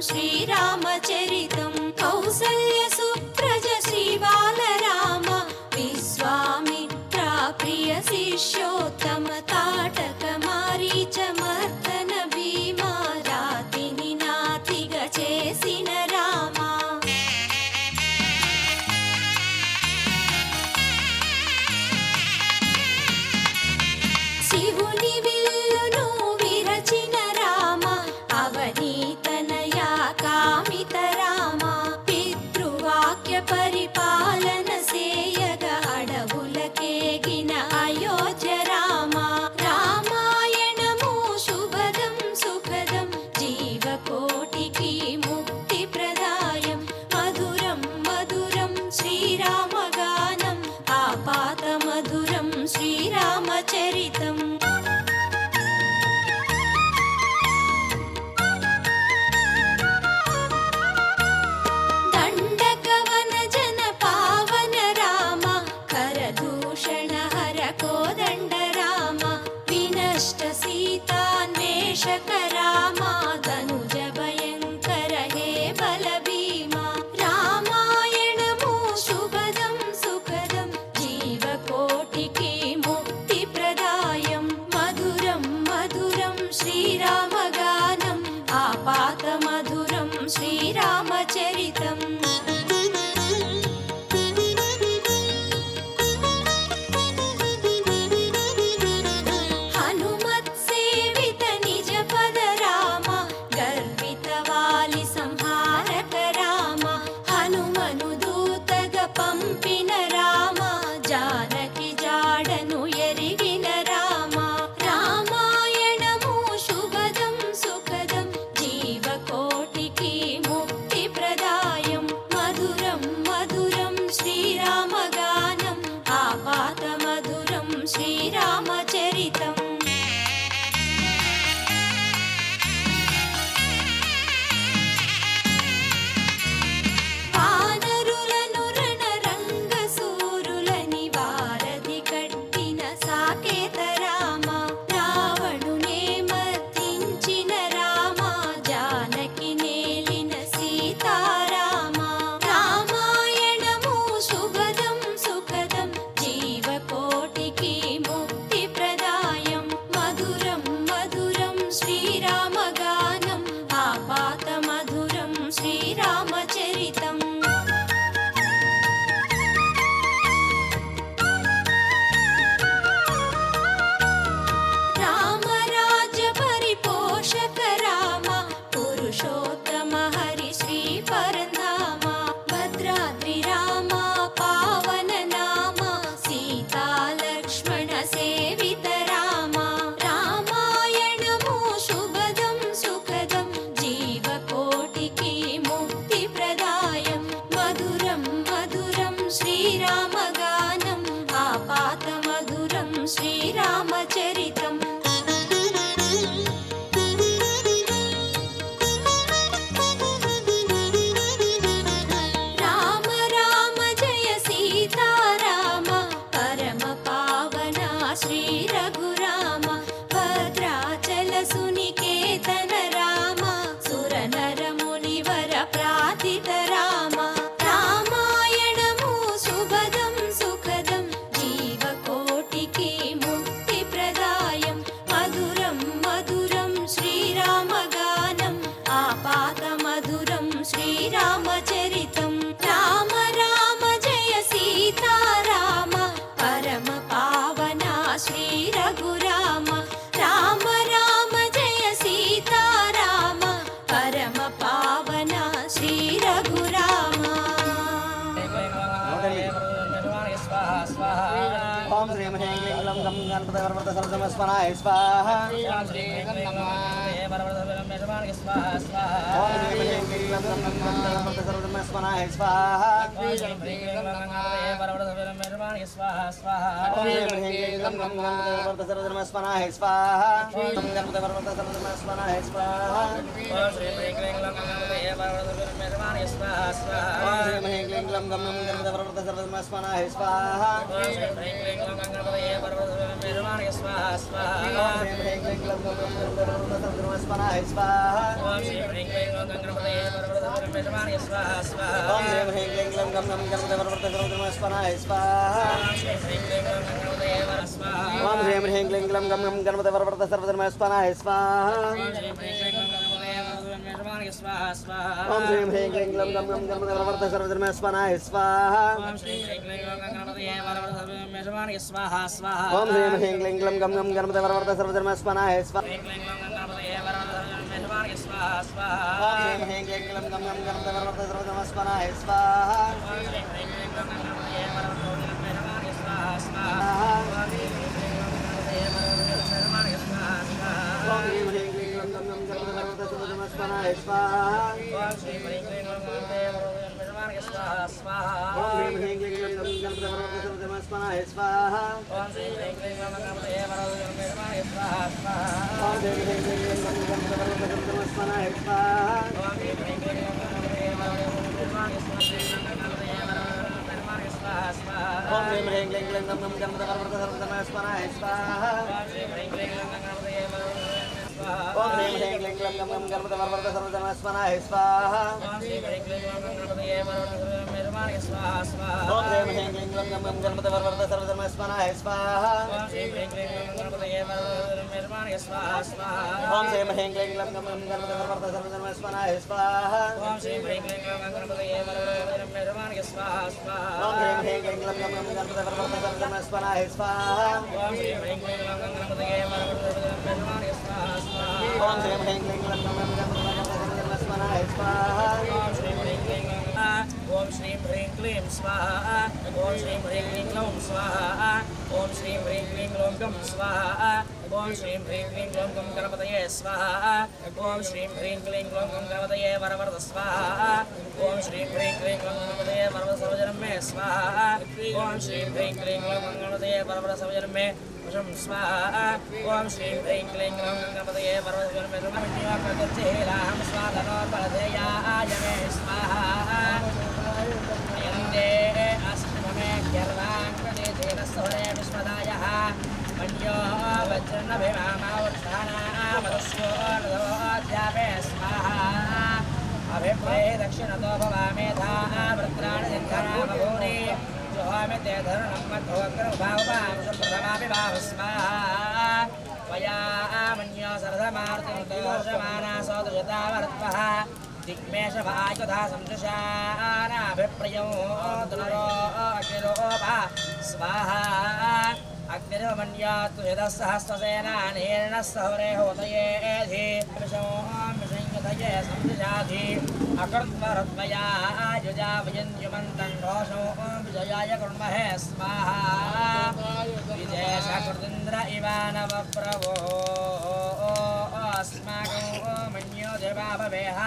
[SPEAKER 6] శ్రీరామచరితం కౌసల్య సుప్రజ శ్రీబాలరామ విశ్వామిత్ర ప్రియ శిష్యోత్తమ తాటక మారీచ మర్దన భీమా రాతిని నాతిగా చేసిన రామ శివుని విల్లును విరచిన రామ అవనీతనయా కామిత రామ పితృవాక్య పరిపాలన సేయగ అడవులకేగిన అయోధ్య రామ రామాయణము శుభదం సుఖదం జీవకోటికి ముక్తి ప్రదాయం మధురం మధురం శ్రీరామగానం ఆపాత మధురం శ్రీరామచరితం దండకవనజ
[SPEAKER 2] ह्रीं क्लीं ग्लौं गं गणपते वरवरते सर्वसमस्मनाय स्वाहा ॐ ह्रीं क्लीं ग्लौं गं गणपते वरवरते सर्वसमस्मनाय स्वाहा ॐ ह्रीं क्लीं ग्लौं गं गणपते वरवरते सर्वसमस्मनाय स्वाहा गणपते वरवरते सर्वसमस्मनाय स्वाहा ॐ ह्रीं क्लीं ग्लौं गं गणपते वरवरते स्वाहा ॐ ह्रीं क्लीं ग्लौं गं गणपते वरवरते सर्वसमस्मनाय स्वाहा ॐ ह्रीं क्लीं ग्लौं गं गणपते वरवरते स्वाहा ॐ ह्रीं क्लीं ग्लौं गं गणपते वरवरते सर्वसमस्मनाय स्वाहा ॐ ह्रीं क्लीं ग्लौं गं गणपते वरवरते स्वाहा ॐ ह्रीं क्लीं ग्लौं गं गणपते वरवरते सर्वसमस्मनाय स्वाहा ॐ ह्रीं क्लीं ग्लौं गं गणपते वरवरते स्वाहा ॐ ह्रीं क्लीं ग्लौं गं गणपते वरवरते सर्वसमस्मनाय स्वाहा ॐ ह्रीं क्लीं ग्लौं गं स्वाहा ॐ ह्रीं क्लीं ग्लौं गं गणपते वरवरते सर्वसमस्मनाय स्वाहा ॐ ह्रीं क्लीं ग्लौं गं गणपते वरवरते स्वाहा ॐ ह्रीं क्लीं ग्लौं गं गणपते वरवरते सर्वसमस्मनाय स्वाहा ॐ ह्रीं क्लीं ग्लौं गं गणपते वरवरते सर्वसमस्मनाय स्वाहा ॐ ह्रीं क्लीं ग्लौं गं गणपते वरवरते स्वाहा ॐ ह्रीं क्लीं ग्लौं गं गणपते वरवरते स्वाहा ॐ ह्रीं क्लीं ग्लौं गं गणपते वरवरते सर्वसमस्मनाय स्वाहा ॐ ह्रीं क्लीं ग्लौं गं गणपते वरवरते स्वाहा ॐ ह्रीं क्लीं ग्लौं गं गणपते वरवरते सर्वसमस्मनाय स्वाहा ॐ ह्रीं क्लीं ग्लौं गं गणपते वरवरते स्वाहा ॐ ह्रीं क्लीं ग्लौं गं गणपते वरवरते सर्वसमस्मनाय स्वाहा ॐ ह्रीं क्लीं ग्लौं गं गणपते वरवरते स्वाहा ॐ ह्रीं क्लीं ग्लौं गं गणपते वरवरते सर्वसमस्मनाय स्वाहा ॐ ह्रीं क्लीं ग्लौं गं गणपते ॐ ह्रीं क्लीं ग्लौं गं गणपते वरवरते सर्वसमस्मनाय स्वाहा ॐ ह्रीं क्लीं ग्लौं गं गणपते वरवरते स्वाहा ॐ ह्रीं क्लीं ग्लौं गं गणपते वरवरते सर्वसमस्मनाय स्वाहा ॐ ह्रीं क्लीं ग्लौं गं गणपते वरवरते स्वाहा ॐ ह्रीं क्लीं ग्लौं गं गणपते वरवरते सर्वसमस्मनाय स्वाहा ॐ ह्रीं क्लीं ग्लौं गं गणपते वरवरते स्वाहा ॐ ह्रीं क्लीं ग्लौं गं गणपते वरवरते सर्वसमस्मनाय स्वाहा ॐ ह्रीं क्लीं ग्लौं गं गणपते वरवरते स्वाहा ॐ ह्रीं क्लीं ग्लौं गं गणपते वरवरते सर्वसमस्मनाय स्वाहा ॐ श्रीं ह्रीं क्लीं ॐ श्रीं ह्रीं क्लीं स्वाहा ॐ श्रीं ह्रीं क्लीं ग्लौं स्वाहा ॐ श्रीं ह्रीं क्लीं ग्लौं गं स्वाहा ॐ श्रीं ह्रीं क्लीं ग्लौं गं गणपतये स्वाहा ॐ श्रीं ह्रीं क्लीं ग्लौं गं गणपतये वरवरते स्वाहा ॐ श्रीं ह्रीं क्लीं ग्लौं गणपतये वरवरते सर्वजनमे स्वाहा ॐ श्रीं ह्रीं क्लीं ग्लौं गं गणपतये वरवरते सर्वजनमे स्वाहा ॐ श्रीं ह्रीं क्लीं ग्लौं गणपतये वरवरते सर्वजनमे स्वाहा स्वाहा स्वाहा यन्दे अष्टमे ग्यर्वां प्रदेशेन सहरे विश्वदायः मन्यो वज्रनभिमामावत्थानामदस्यो नदोऽध्यापे स्वाहा अभिप्रे दक्षिणतो भवामेधा वृत्राणि सिन्धनामभूनि जोहामि ते धरणं मध्वग्रभावपां सुप्रथमापि भाव स्वाहा त्वया मन्यो सरधमार्तिं दोषमाना सौदृशतावर्त्वः दिग्मेशभायुधा संसृशानाभिप्रयो तुनरो अखिलोपा स्वाहा अग्निर्मन्यात् यतः सहस्रसेनानीर्णः सहरे होतयेधि विषंयुधये संसृशाधि अकृत्वरत्मया युजा विजन्युमन्तं घोषो विजयाय कुर्महे स्वाहा विजयशकृतीन्द्र इवानवप्रभो अस्माकं मन्यो देवा भवेह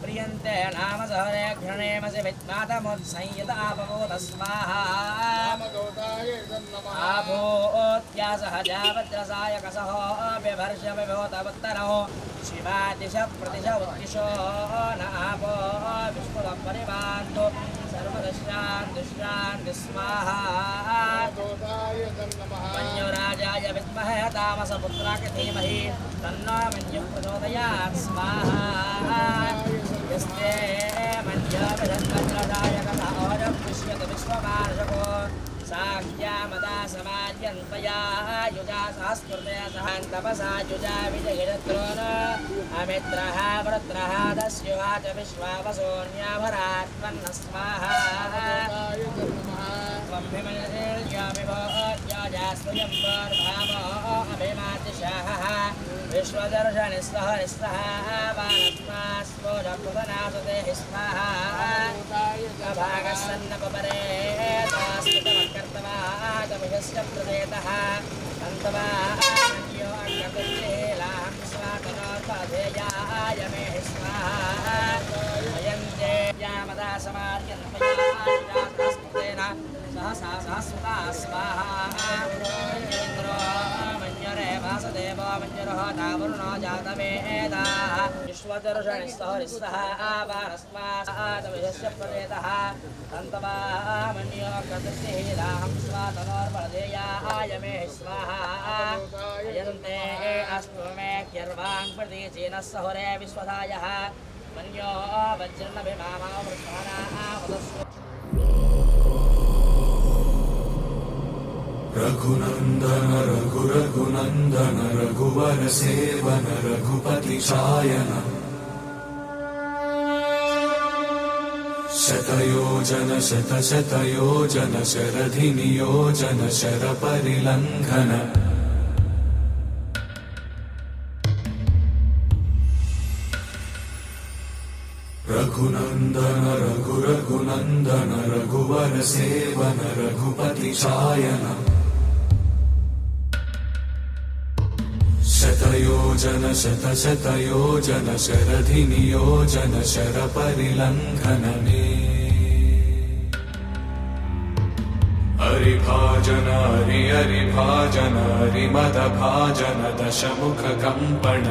[SPEAKER 2] प्रियन्ते नाम सहरे घृणेमसि विद्मातमुत्संयत आपवोत स्वाहा आभूत्यासहजा वज्रसायकसहो बिभर्ष विभूतवत्तरो शिवादिश प्रतिश उत्तिशो न आपो विष्णुरपरिवान्तु सर्वदशान्तिशान्ति स्वाहा मन्युराजाय विद्महे तामसपुत्राय धीमहि तन्नो मन्युः प्रचोदयात् स्वाहा यस्ते मन्यविदन्वज्रदाय कथाओजं पुष्यति विश्वमार्षको साख्यामदा समाज्यन्तया युजा सहस्कृते सहान्तपसा युजा विजयिरत्रोन अमित्रः वृत्रः दस्युहा च विश्वावसोऽन्याभरात्मन्न स्वाहा स्वयंवर्भामो अभिमातिशाहः विश्वदर्शनिस्तः वानस्मास्वोजकृतनासते स्वाहा भागस्सन्नपरे
[SPEAKER 3] तन्तवादमयस्य प्रदेतः तन्तवामन्यो अग्रगतिलाहं स्वातनोत्पधेयाय मे स्वाहा अयं ते यामदा समार्यन्मयास्मृतेन सहसा सहस्वता स्वाहा इन्द्रो मन्यरे वासुदेवो मन्यरो दावरुणो जातवेदाः विश्वदर्शनिस्तहरिस्तः आवारस्मादमयस्य प्रदेतः तन्तवामन्यो अग्रगतिलाहं स्वातनोत्पधेयाय मे स्वाहा यन्ते अश्वमेक्यर्वाङ् प्रतीचीनः सहुरे विश्वधायः मन्यो वज्रन्नभिमामा वृषभानाः वदस्व
[SPEAKER 5] रघुनन्दन रघुरघुनन्दन रघुवर सेवन रघुपति चायन शतयोजन शतशतयोजन शरधिनियोजन शरपरिलङ्घन रघुनन्दन रघुरघुनन्दन रघुवर सेवन रघुपति चायन शतयोजन शतशतयोजन शरधिनियोजन शरपरिलङ्घनने हरिभाजन हरिभाजन हरिमदभाजन दशमुखकम्पण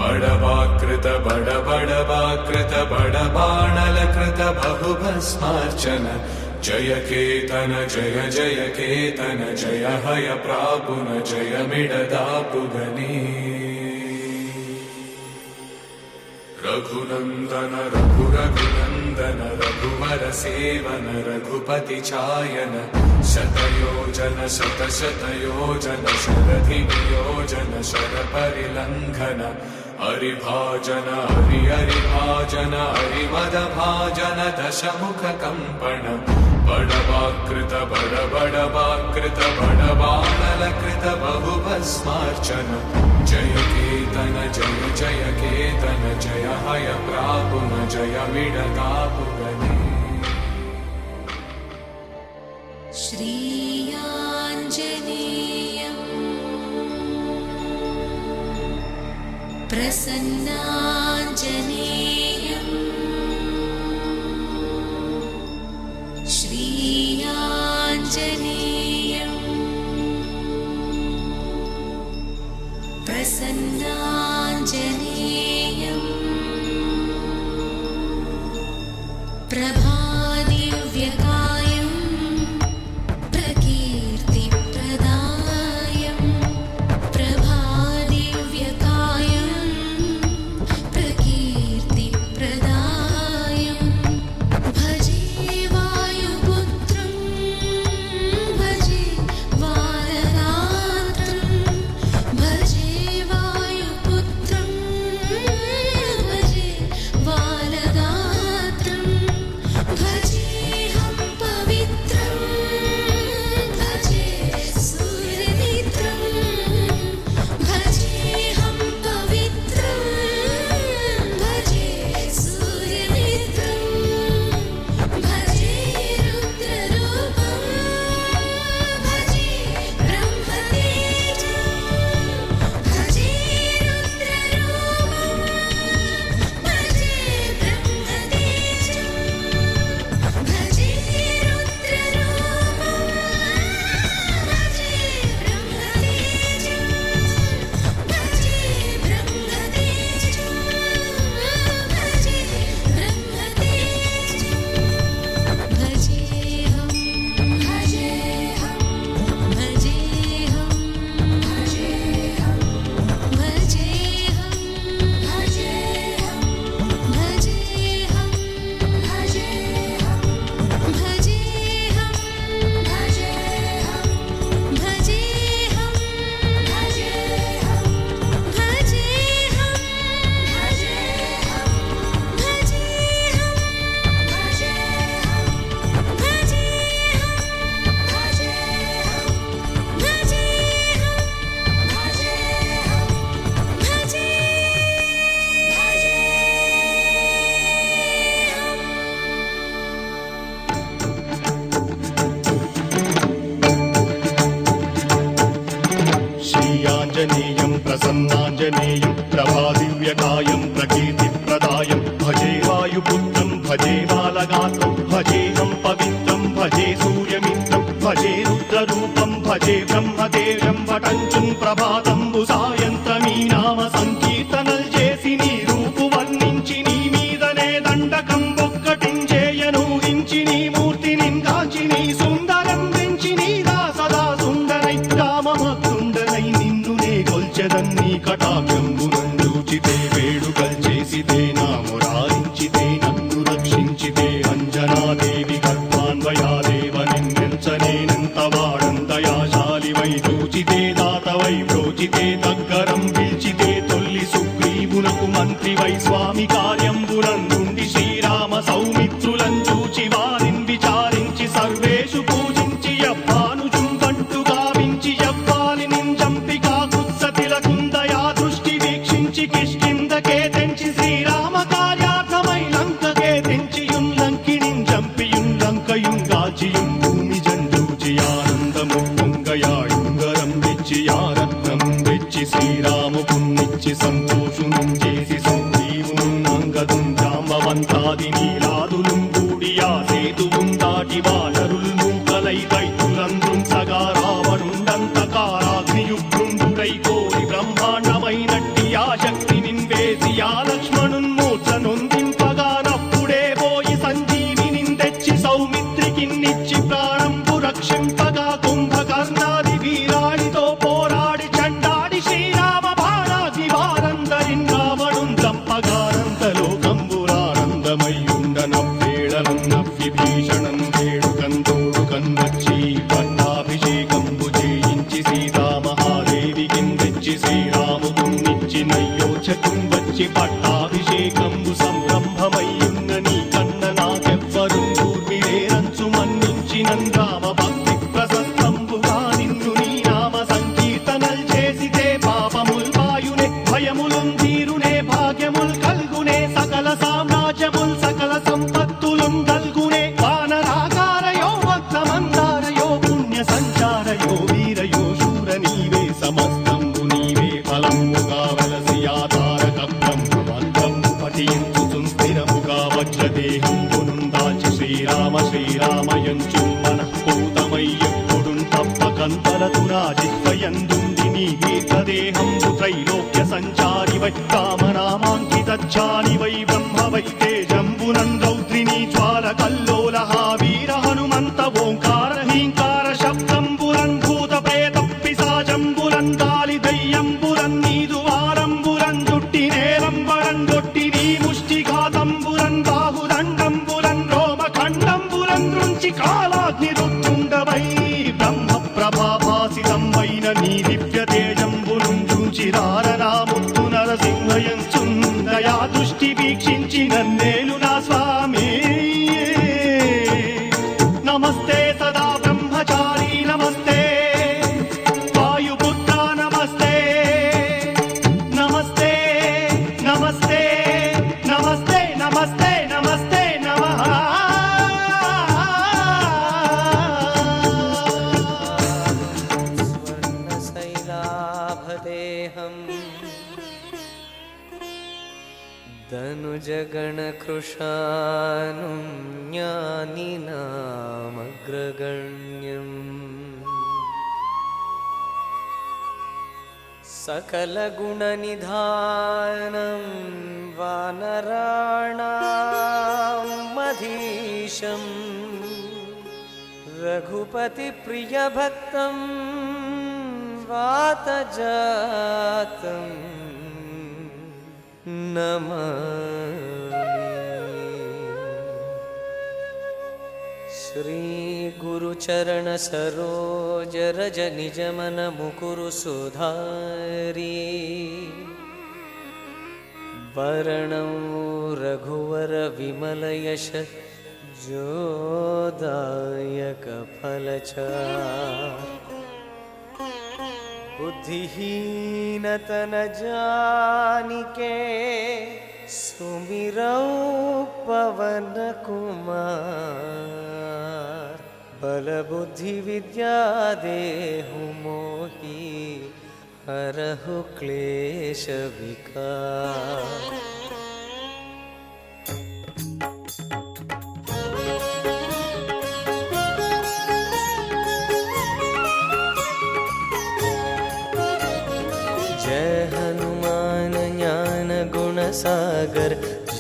[SPEAKER 5] बडवाकृत बडबडवाकृत बडबाणलकृत बहुभस्मार्चन जय केतन जय जय केतन जय हय प्रापुन जय मिडदापुगने रघुनन्दन रघुरघुनन्दन रघुवर सेवन रघुपति चायन शतयोजन शतशतयोजन शरधिनियोजन शरपरिलङ्घन हरिभाजन हरिभाजन हरिमदभाजन दशमुखकम्पण बडवाकृत बडबडवाकृत बडबाणलकृत बहुभस्मार्चन जय केतन जय जय केतन जय हय प्रापुन जय मिडदापुगने
[SPEAKER 6] श्रीयाञ्जनेयम् प्रसन्नाञ्जनेयम् श्रीयाञ्जनेयम् प्रसन्नाञ्जनेयम् प्रभादिव्यकायम् प्रकीर्तिप्रदायम् प्रभादिव्यकायम् प्रकीर्तिप्रदायम् भजे वायुपुत्रं भजे वाररात्रं भजे वायुपुत्रं भजे वाररात्रं
[SPEAKER 7] భజే బాలగాత్రం భజేహం పవిత్రం భజే సూర్యమిత్రం భజే రుద్రరూపం భజే బ్రహ్మదేవం పటంచుం ప్రభాతంబు సాయంత్రమీ నామ సంకీర్తనల్ చేసి నీ రూపు వర్ణించి నీ మీదనే దండకం ఒక్కటించేయను హించి నీ మూర్తి నిందాచి నీ సుందరం పెంచి నీదా సదా సుందరై రామభక్తుండనై నిన్ను నే కొల్చెదన్నీ కటాక్షంబునందూచితే వేడుకల్ చేసితే నా మురారించితే నన్ను రక్షించితే అంజనాదేవి గర్భాన్వయాదేవ నిన్నెంచనేనంత వాడందయాశాలివై చూచితే దాతవై ప్రోచితే దగ్గరం పిలిచితే తొల్లి సుగ్రీవునకు మంత్రివై స్వామి కార్యంబునందుండి శ్రీరామ సౌమిత్రులం చూచి వారిని విచారించి సర్వేషు పూజించి యవ్వాను జుంబంటు గావించి యవ్వాలి నింజంపికా కుత్సతిలకుందయా దృష్టి వీక్షించి కిష్కిందకే తెంచి శ్రీరామ కార్యార్థమై లంకకే తెంచియుం లంకిణిం జంపియుం లంకయుంగాచియుం భూమి జంజూచి ఆనందము పొంగయాయుంగరం వెచ్చి ఆరత్నం వెచ్చి శ్రీరాముకున్నిచ్చి సంతోషునం చేసి సుగ్రీవును అంగదుం జాంబవంతాది నీలాదులుం కూడియా సేతువుం దాటి వానరులు నూకలై దైత్యులందుం సగా రావణుండంతకారాగ్నియుగ్రుండుడై కోరి బ్రహ్మాండమైనట్టి ఆ శక్తి నిన్వేసి ఆ లక్ష్మణున్ మూర్ఛ నొందింపగానప్పుడే పోయి సంజీవిని తెచ్చి సౌమిత్రికిన్నిచ్చి ప్రాణంపు రక్షింపగా కుంభకర్ణాది వీరాడితో పోరాడి చండాడి శ్రీరామ బాణాది వారందరిన్ రావణుం చంపగానంతలోకంబురానందమయ్యుండనవ్వేళనన్నవ్వి భీషణం వేడుకందోడు కన్వచ్చి పట్టాభిషేకంబు చేయించి సీతామహాదేవికిన్ తెచ్చి శ్రీరాముకున్నిచ్చి నయ్యోచకుం వచ్చి పట్టాభిషేకంబు సంరంభమయ్యున్న నీ కన్న నాకెవ్వరు కూర్మిలేరంచు మన్నించినం రామ భక్తి ప్రశస్తంబుగా నిన్ను నీ నామ సంకీర్తనల్ చేసితే పాపముల్ వాయునే భయములుం తీరునే భాగ్యముల్ కల్గునే సకల సామ్రాజ్యముల్ సకల సంపత్తులుం కల్గునే వానరాకారయో వక్రమందారయో పుణ్య సంచారయో వీరయో శూర నీవే సమస్తంబు నీవే ఫలముగా వలసి ఆధారక బ్రహ్మమంత్రము పఠించుచుం స్థిరముగా వజ్రదేహంబునుం దాచి శ్రీరామ శ్రీరామయంచు మనఃపూతమై ఎప్పుడుం తప్పకంతలతు నా జిహ్వయందుండి నీ దీర్ఘదేహంబు త్రైలోక్య సంచారివై రామనామాంకితచ్చానివై బ్రహ్మవై తేజంబునం రౌద్రిణీ జ్వాల కల్లోలహ వీర హనుమంత ఓంకార హీంకార శబ్దంబురం భూత ప్రేత పిశాచంబురం గాలి దయ్యంబురం నీదు వారంబురం జుట్టి నేలంబరం గొట్టి నీ ముష్టిఘాతంబురం బాహుదండంబురం రోమఖండంబురం దృంచి కాలాగ్ని రుత్తుండవై బ్రహ్మ ప్రభాభాసితంబైన నీ దివ్య తేజంబును చూచి రారనాముత్తు నరసింహయంచుందయా దృష్టి వీక్షించి నన్నేలు నా స్వామి నమస్తే సదా బ్రహ్మచారి నమస్తే వాయుపుత్ర నమస్తే నమస్తే నమస్తే నమస్తే నమస్తే నమస్తే నమః
[SPEAKER 3] స్వర్ణశైలాభదేహం ధనుజగణకృశానుం జ్ఞానినామగ్రగణ్యం सकलगुणनिधानं वानराणां मधीशं रघुपतिप्रियभक्तं वातजातं नमामि। श्रीगुरुचरणसरोजरजनिजमनमुकुरु सुधारी वरणं रघुवरविमलयश जोदायकफलचार बुद्धिहीनतनजानिके सुमिरौ पवनकुमार बलबुद्धिविद्या देहु मोहि हरहु क्लेशविकार।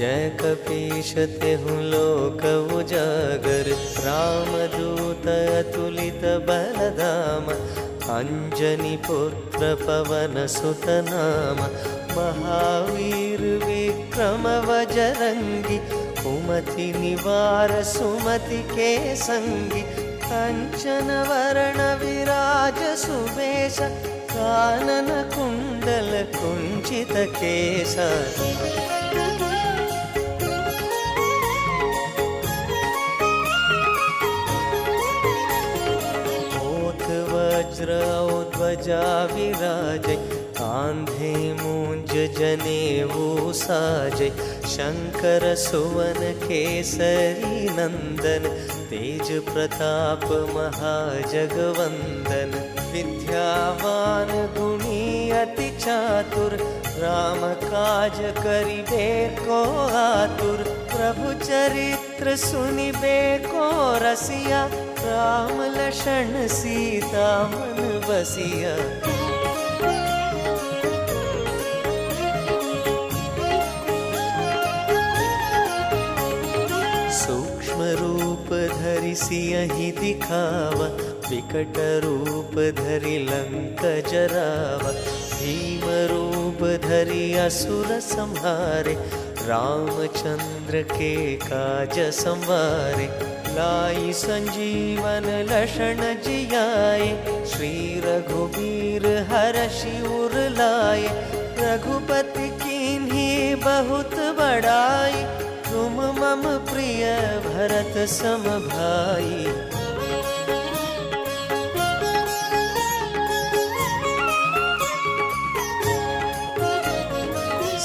[SPEAKER 2] जय कपीश तेहु लोक उजागर रामदूत अतुलित बलधाम अंजनी पुत्र पवन सुत नाम महावीर विक्रम बजरंगी कुमति निवार सुमति के संगी कंचन वरण विराज सुबेश कानन कुंडल कुंचित केश वज्र ध्वजा विराजय कांधे मूंज जनेऊ साजय शंकर सुवन केसरी नंदन तेज प्रताप महाजगवंदन विद्यावान गुणी अति चातुर राम काज करिबे को आतुर प्रभु चरित्र सुनिबे को रसिया राम लक्षण सीता मन बसिया सूक्ष्म रूप धरि सियहि दिखावा विकट रूप धरि लंक जरावा भीम रूप धरि असुर संहारे रामचंद्र के काज संवारे लाई संजीवन लक्षण जियाए श्री रघुबीर हरषि उर लाए रघुपति कीन्ही बहुत बड़ाई तुम मम प्रिय भरत सम भाई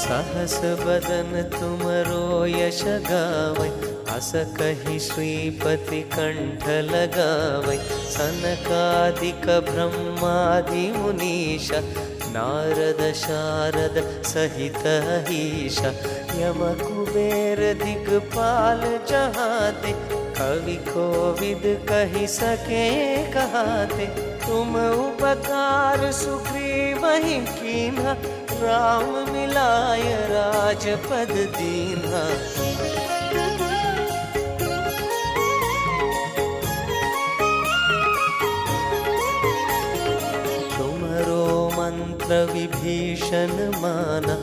[SPEAKER 2] सहस बदन तुमरो यश गावै अस कहि श्रीपति कंठ लगावै सनकादिक ब्रह्मादि मुनीशा नारद शारद सहित ईश यम कुबेर दिगपाल जहाते कवि कोविद कहि सके कहाते तुम उपकार सुग्रीवहि कीन्हा राम मिलाय राजपद दीन्हा मंत्र विभीषण माना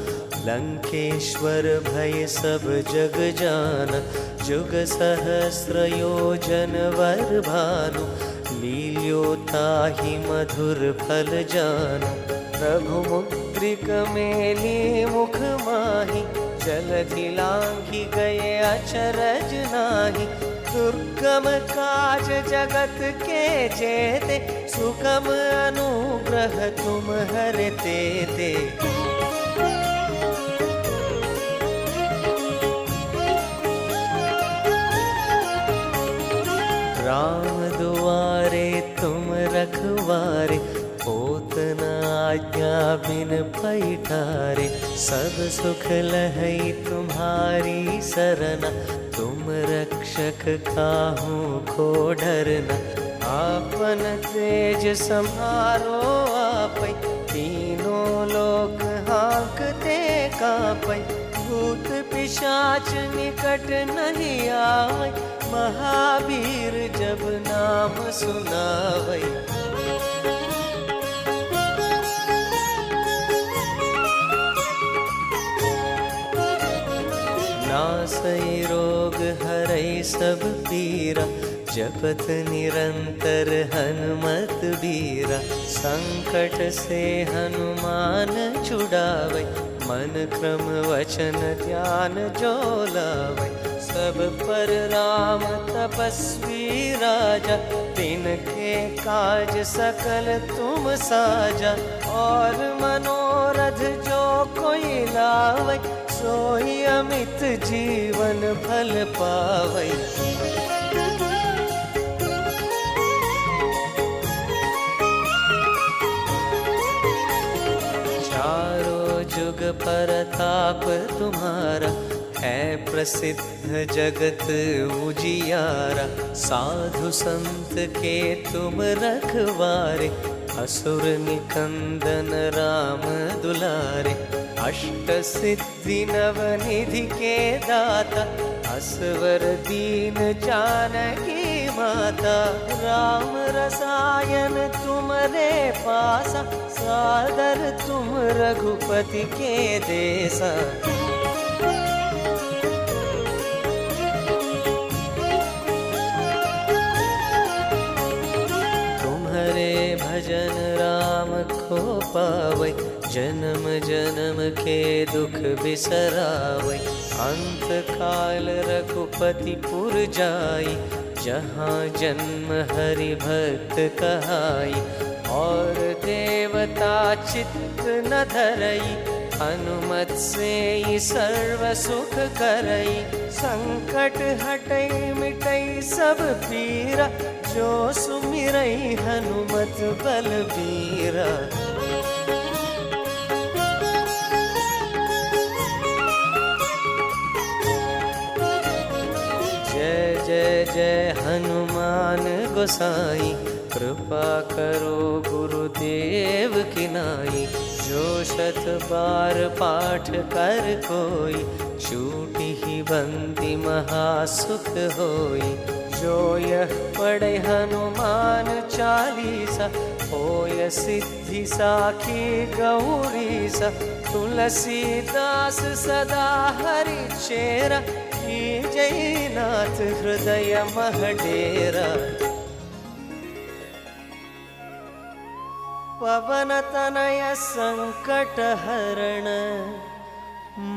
[SPEAKER 2] लंकेश्वर भय सब जग जाना जुग सहस्र योजन वर भानु लील्योताहि मधुर फल जानु रघुमुद्रिक मेली मुख माहि जलधि लांघि गए अचरज नाही दुर्गम काज जगत के जेते सुगम अनुग्रह तुम हरते ते राम दुआरे तुम रखवारे होत न आज्ञा बिन पैठारे सब सुख लहई तुम्हारी सरना तुम रक्षक काहू को डरना आपन तेज सम्हारो आपै तीनों लोक हाँकते कापै भूत पिशाच निकट नहीं आवै महावीर जब नाम सुनावै नासै रोग हरै सब पीरा जपत निरंतर हनुमत बीरा संकट से हनुमान छुड़ावै मन क्रम वचन ध्यान जो लावै सब पर राम तपस्वी राजा तिनके काज सकल तुम साजा और मनोरथ जो कोई लावै सोई अमित जीवन फल पावै चारों जुग परताप तुम्हारा है प्रसिद्ध जगत उजियारा साधु संत के तुम रखवारे असुर निकंदन राम दुलारे अष्टसिद्धि नवनिधि के दाता असवर दीन जानकी माता राम रसायन तुमरे पासा सादर तुम रघुपति के देसा तुम्हारे भजन राम को पावै जन्म जन्म के दुख बिसरावै अंत काल रघुपति पुर जाई जहाँ जन्म हरि भक्त कहाई और देवता चित्त न धरई हनुमत से ही सर्व सुख करई संकट हटई मिटई सब पीरा जो सुमिरई हनुमत बलबीरा जय जय जय हनुमान गोसाई कृपा करो गुरुदेव की नाई जो शत बार पाठ कर कोई छूटी ही बंदी महासुख होई जो यह पढ़े हनुमान चालीसा होय सिद्धि साखी गौरीसा तुलसीदास सदा हरि चेरा जयनाथ हृदय महडेरा पवन तनय संकट हरण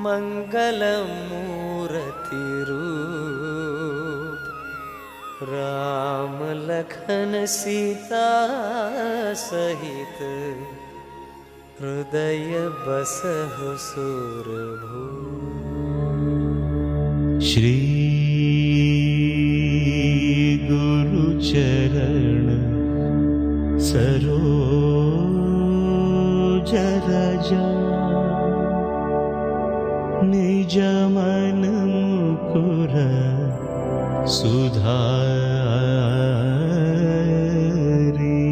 [SPEAKER 2] मंगल मूर्ति रूप राम लखन सीता सहित हृदय बसहु सुरभूप
[SPEAKER 7] श्री गुरु चरण सरोज रज निज मन मुकुर सुधारी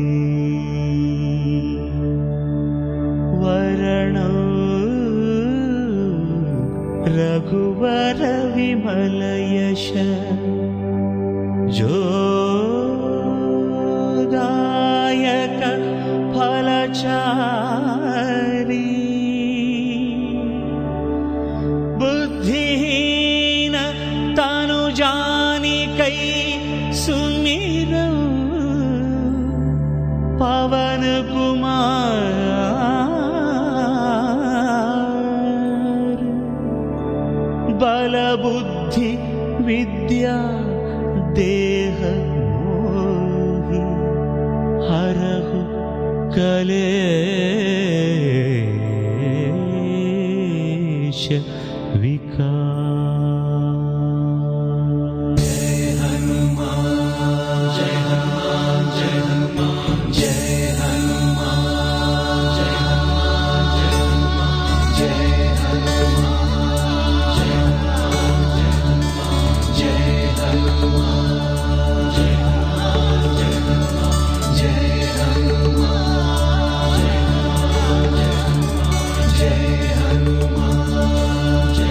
[SPEAKER 7] वरण रघुवर विमल यश जो दायक फलचारी बुद्धिहीन तनु जानिकै सुमिरौ पवन कुमार बल बुद्धि विद्या देह मोहि हरहु कलेश विकार जय हनुमान जय हनुमान जय हनुमान जय हनुमान जय हनुमान जय हनुमान जय हनुमान जय हनुमान जय हनुमान जय हनुमान जय हनुमान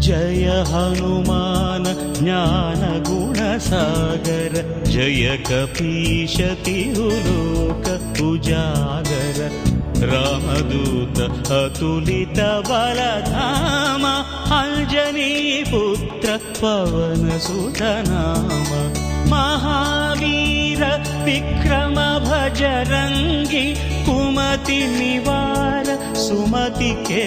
[SPEAKER 7] जय जय हनुमान ज्ञान गुण सागर जय कपीश तिहुलोक उजागर रामदूत अतुलित बलधाम अंजनी पुत्र पवन सुत नाम महावीर विक्रम भजरंगी कुमति निवार सुमति के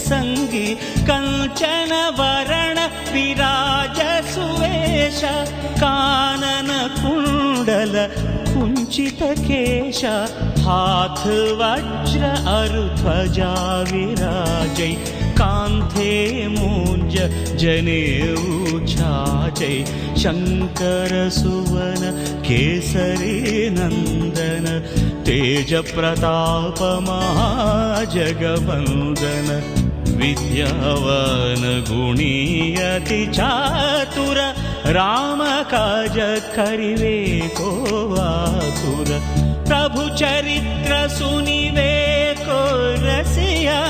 [SPEAKER 7] संगी कंचन वरण विराज सुवेश कानन कुंडल कुंचित केश हाथ वज्र अरुध्वजा विराजै कांथे मूंज जनेऊ छाजै शंकर सुवन केसरी नंदन तेज प्रताप महाजगवंदन विद्यावान गुणी अति चातुर
[SPEAKER 4] राम काज करिवे को आतुर प्रभु चरित्र सुनिवे को रसिया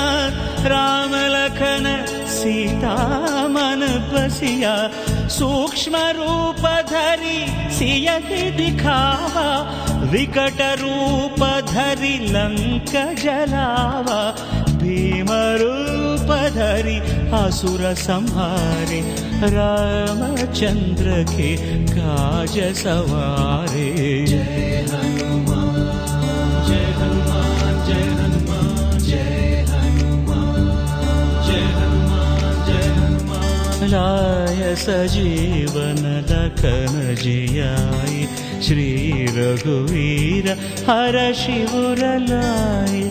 [SPEAKER 4] राम लखन सीता मन बसिया सूक्ष्म रूप धरि सियहि दिखावा विकट रूप धरि लंक जलावा भीम रूप धरि असुर संहारे रामचंद्र के काज सवारे जय हनुमान जय हनुमान जय हनुमान जय हनुमान जय हनुमान जय हनुमान लाय सजीवन लखन जियाय श्री रघुवीर हर शिवर लाय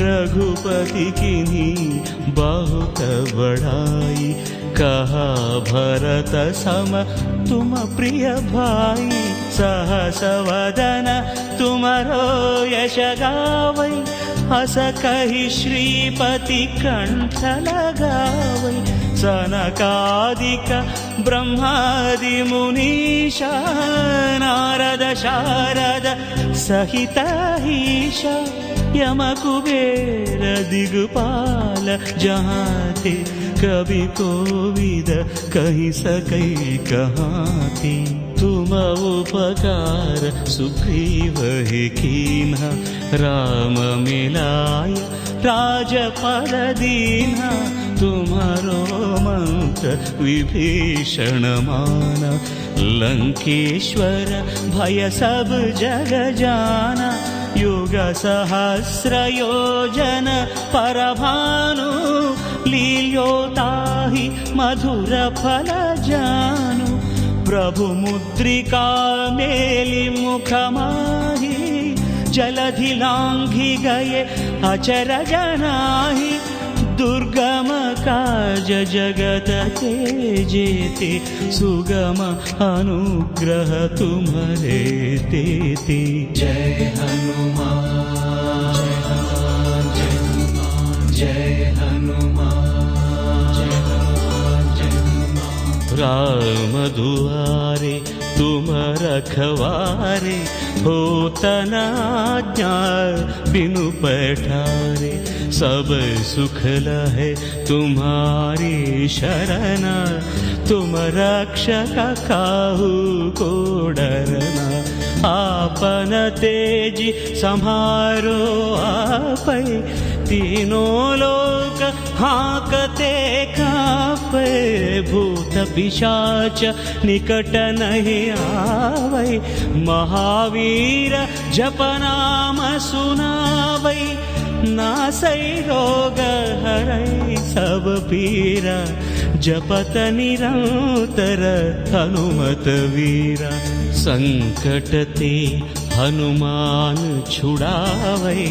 [SPEAKER 4] रघुपति किन्हीं बहुत बड़ाई कहा भरत सम तुम प्रिय भाई सहस वदन तुमरो यश गावै हस कहि श्रीपति कंठ लगावै सनकादिक ब्रह्मादि मुनीशा नारद शारद सहित ईशा यम कुबेर दिगपाल जहाँ थे कभी कोविद कही सकै कहाँ थे तुम उपकार सुग्रीव ही कीन्हा राम मिलाय राजपद दीन्हा तुम्हारो मंत्र विभीषण माना लंकेश्वर भय सब जग जाना युग सहस्र योजन परभानु लील्योताहि मधुर फल जानु प्रभु मुद्रिका मेलि मुख माहि जलधि लांघि गए अचर जनाहि दुर्गम काज जगत के जेते सुगम अनुग्रह तुम्हारे देते जय हनुमान जय हनुमान जय हनुमान जय हनुमान जय हनुमान राम दुआरे तुम रखवारे होतन आज्ञा बिनु पैठारे सब सुख लहे तुम्हारी शरण तुम रक्षक काहू को डरना आपन तेज सम्हारो आपै तीनों लोक हाँकते कांपे भूत पिशाच निकट नहीं आवै महावीर जप नाम सुनावै नासै रोग हरै सब पीरा जपत निरंतर हनुमत वीरा संकट ते हनुमान छुड़ावै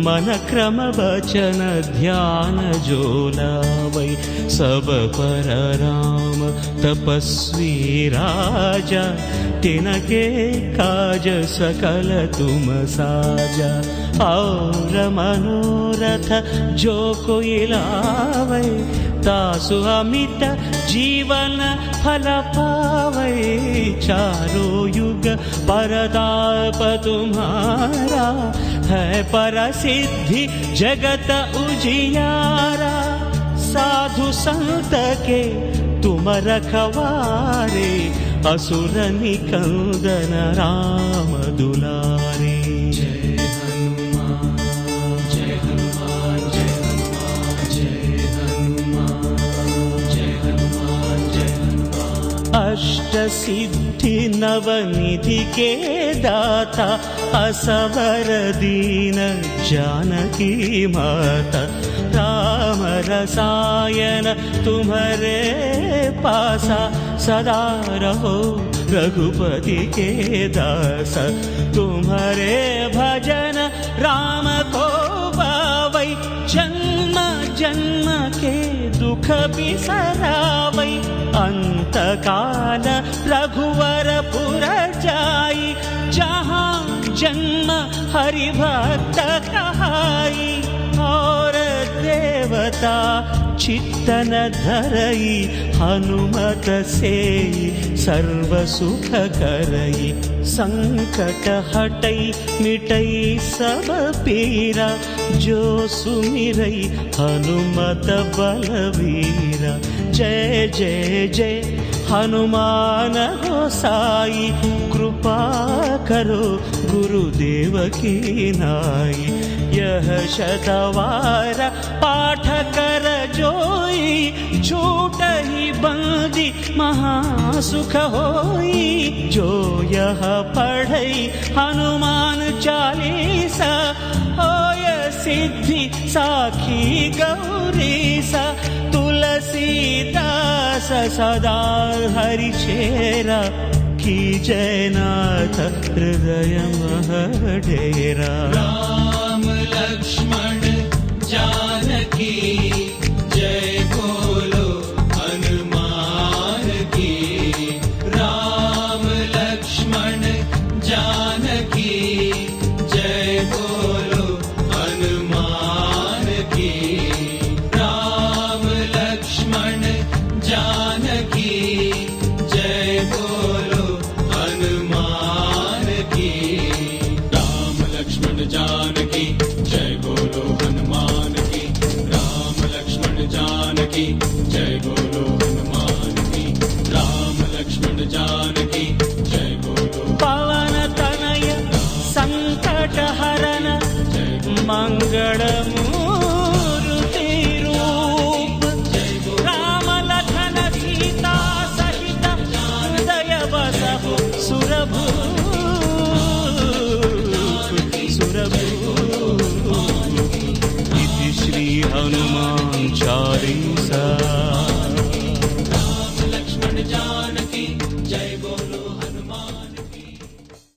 [SPEAKER 4] मन क्रम वचन ध्यान जो लावै सब पर राम तपस्वी राजा तिनके काज सकल तुम साजा और मनोरथ जो कोई लावै तासु अमित जीवन फल पावै चारों युग परताप तुम्हारा है परसिद्धि जगत उजियारा साधु संत के तुम रखवारे असुर निकंदन राम दुलारे जय हनुमान जय हनुमान जय हनुमान जय हनुमान जय हनुमान जय हनुमान अष्ट सिद्धि नवनिधि के दाता असवर दीन जानकी माता राम रसायन तुम्हारे पासा सदा रहो रघुपति के दास तुम्हारे भजन राम को पावै जन्म जन्म के दुख बिसरावै अंत काल रघुवरपुर जाई जहाँ जन्म हरि भक्त कहाई और देवता चित्तन धरई हनुमत से
[SPEAKER 7] सर्व सुख करई संकट हटई मिटई सब पीरा जो सुमिरई हनुमत बलवीरा जय जय जय हनुमान गोसाई कृपा करो गुरुदेव की नाई यह शतवार पाठ कर जोई छूट ही बंदी महासुख होई जो यह पढ़ई हनुमान चालीसा होय सिद्धि साखी गौरीसा तुलसीदास सदा हरि चेरा की जयनाथ हृदय मह डेरा
[SPEAKER 5] राम लक्ष्मण जानकी जय बोलो हनुमान की राम लक्ष्मण जानकी जय बोलो हनुमान की राम लक्ष्मण जानकी जय बोलो हनुमान की राम लक्ष्मण जानकी जय बोलो हनुमान की राम लक्ष्मण जानकी जय बोलो हनुमान की राम लक्ष्मण जानकी जय बोलो
[SPEAKER 7] पवन तनय संकट हरन मंगल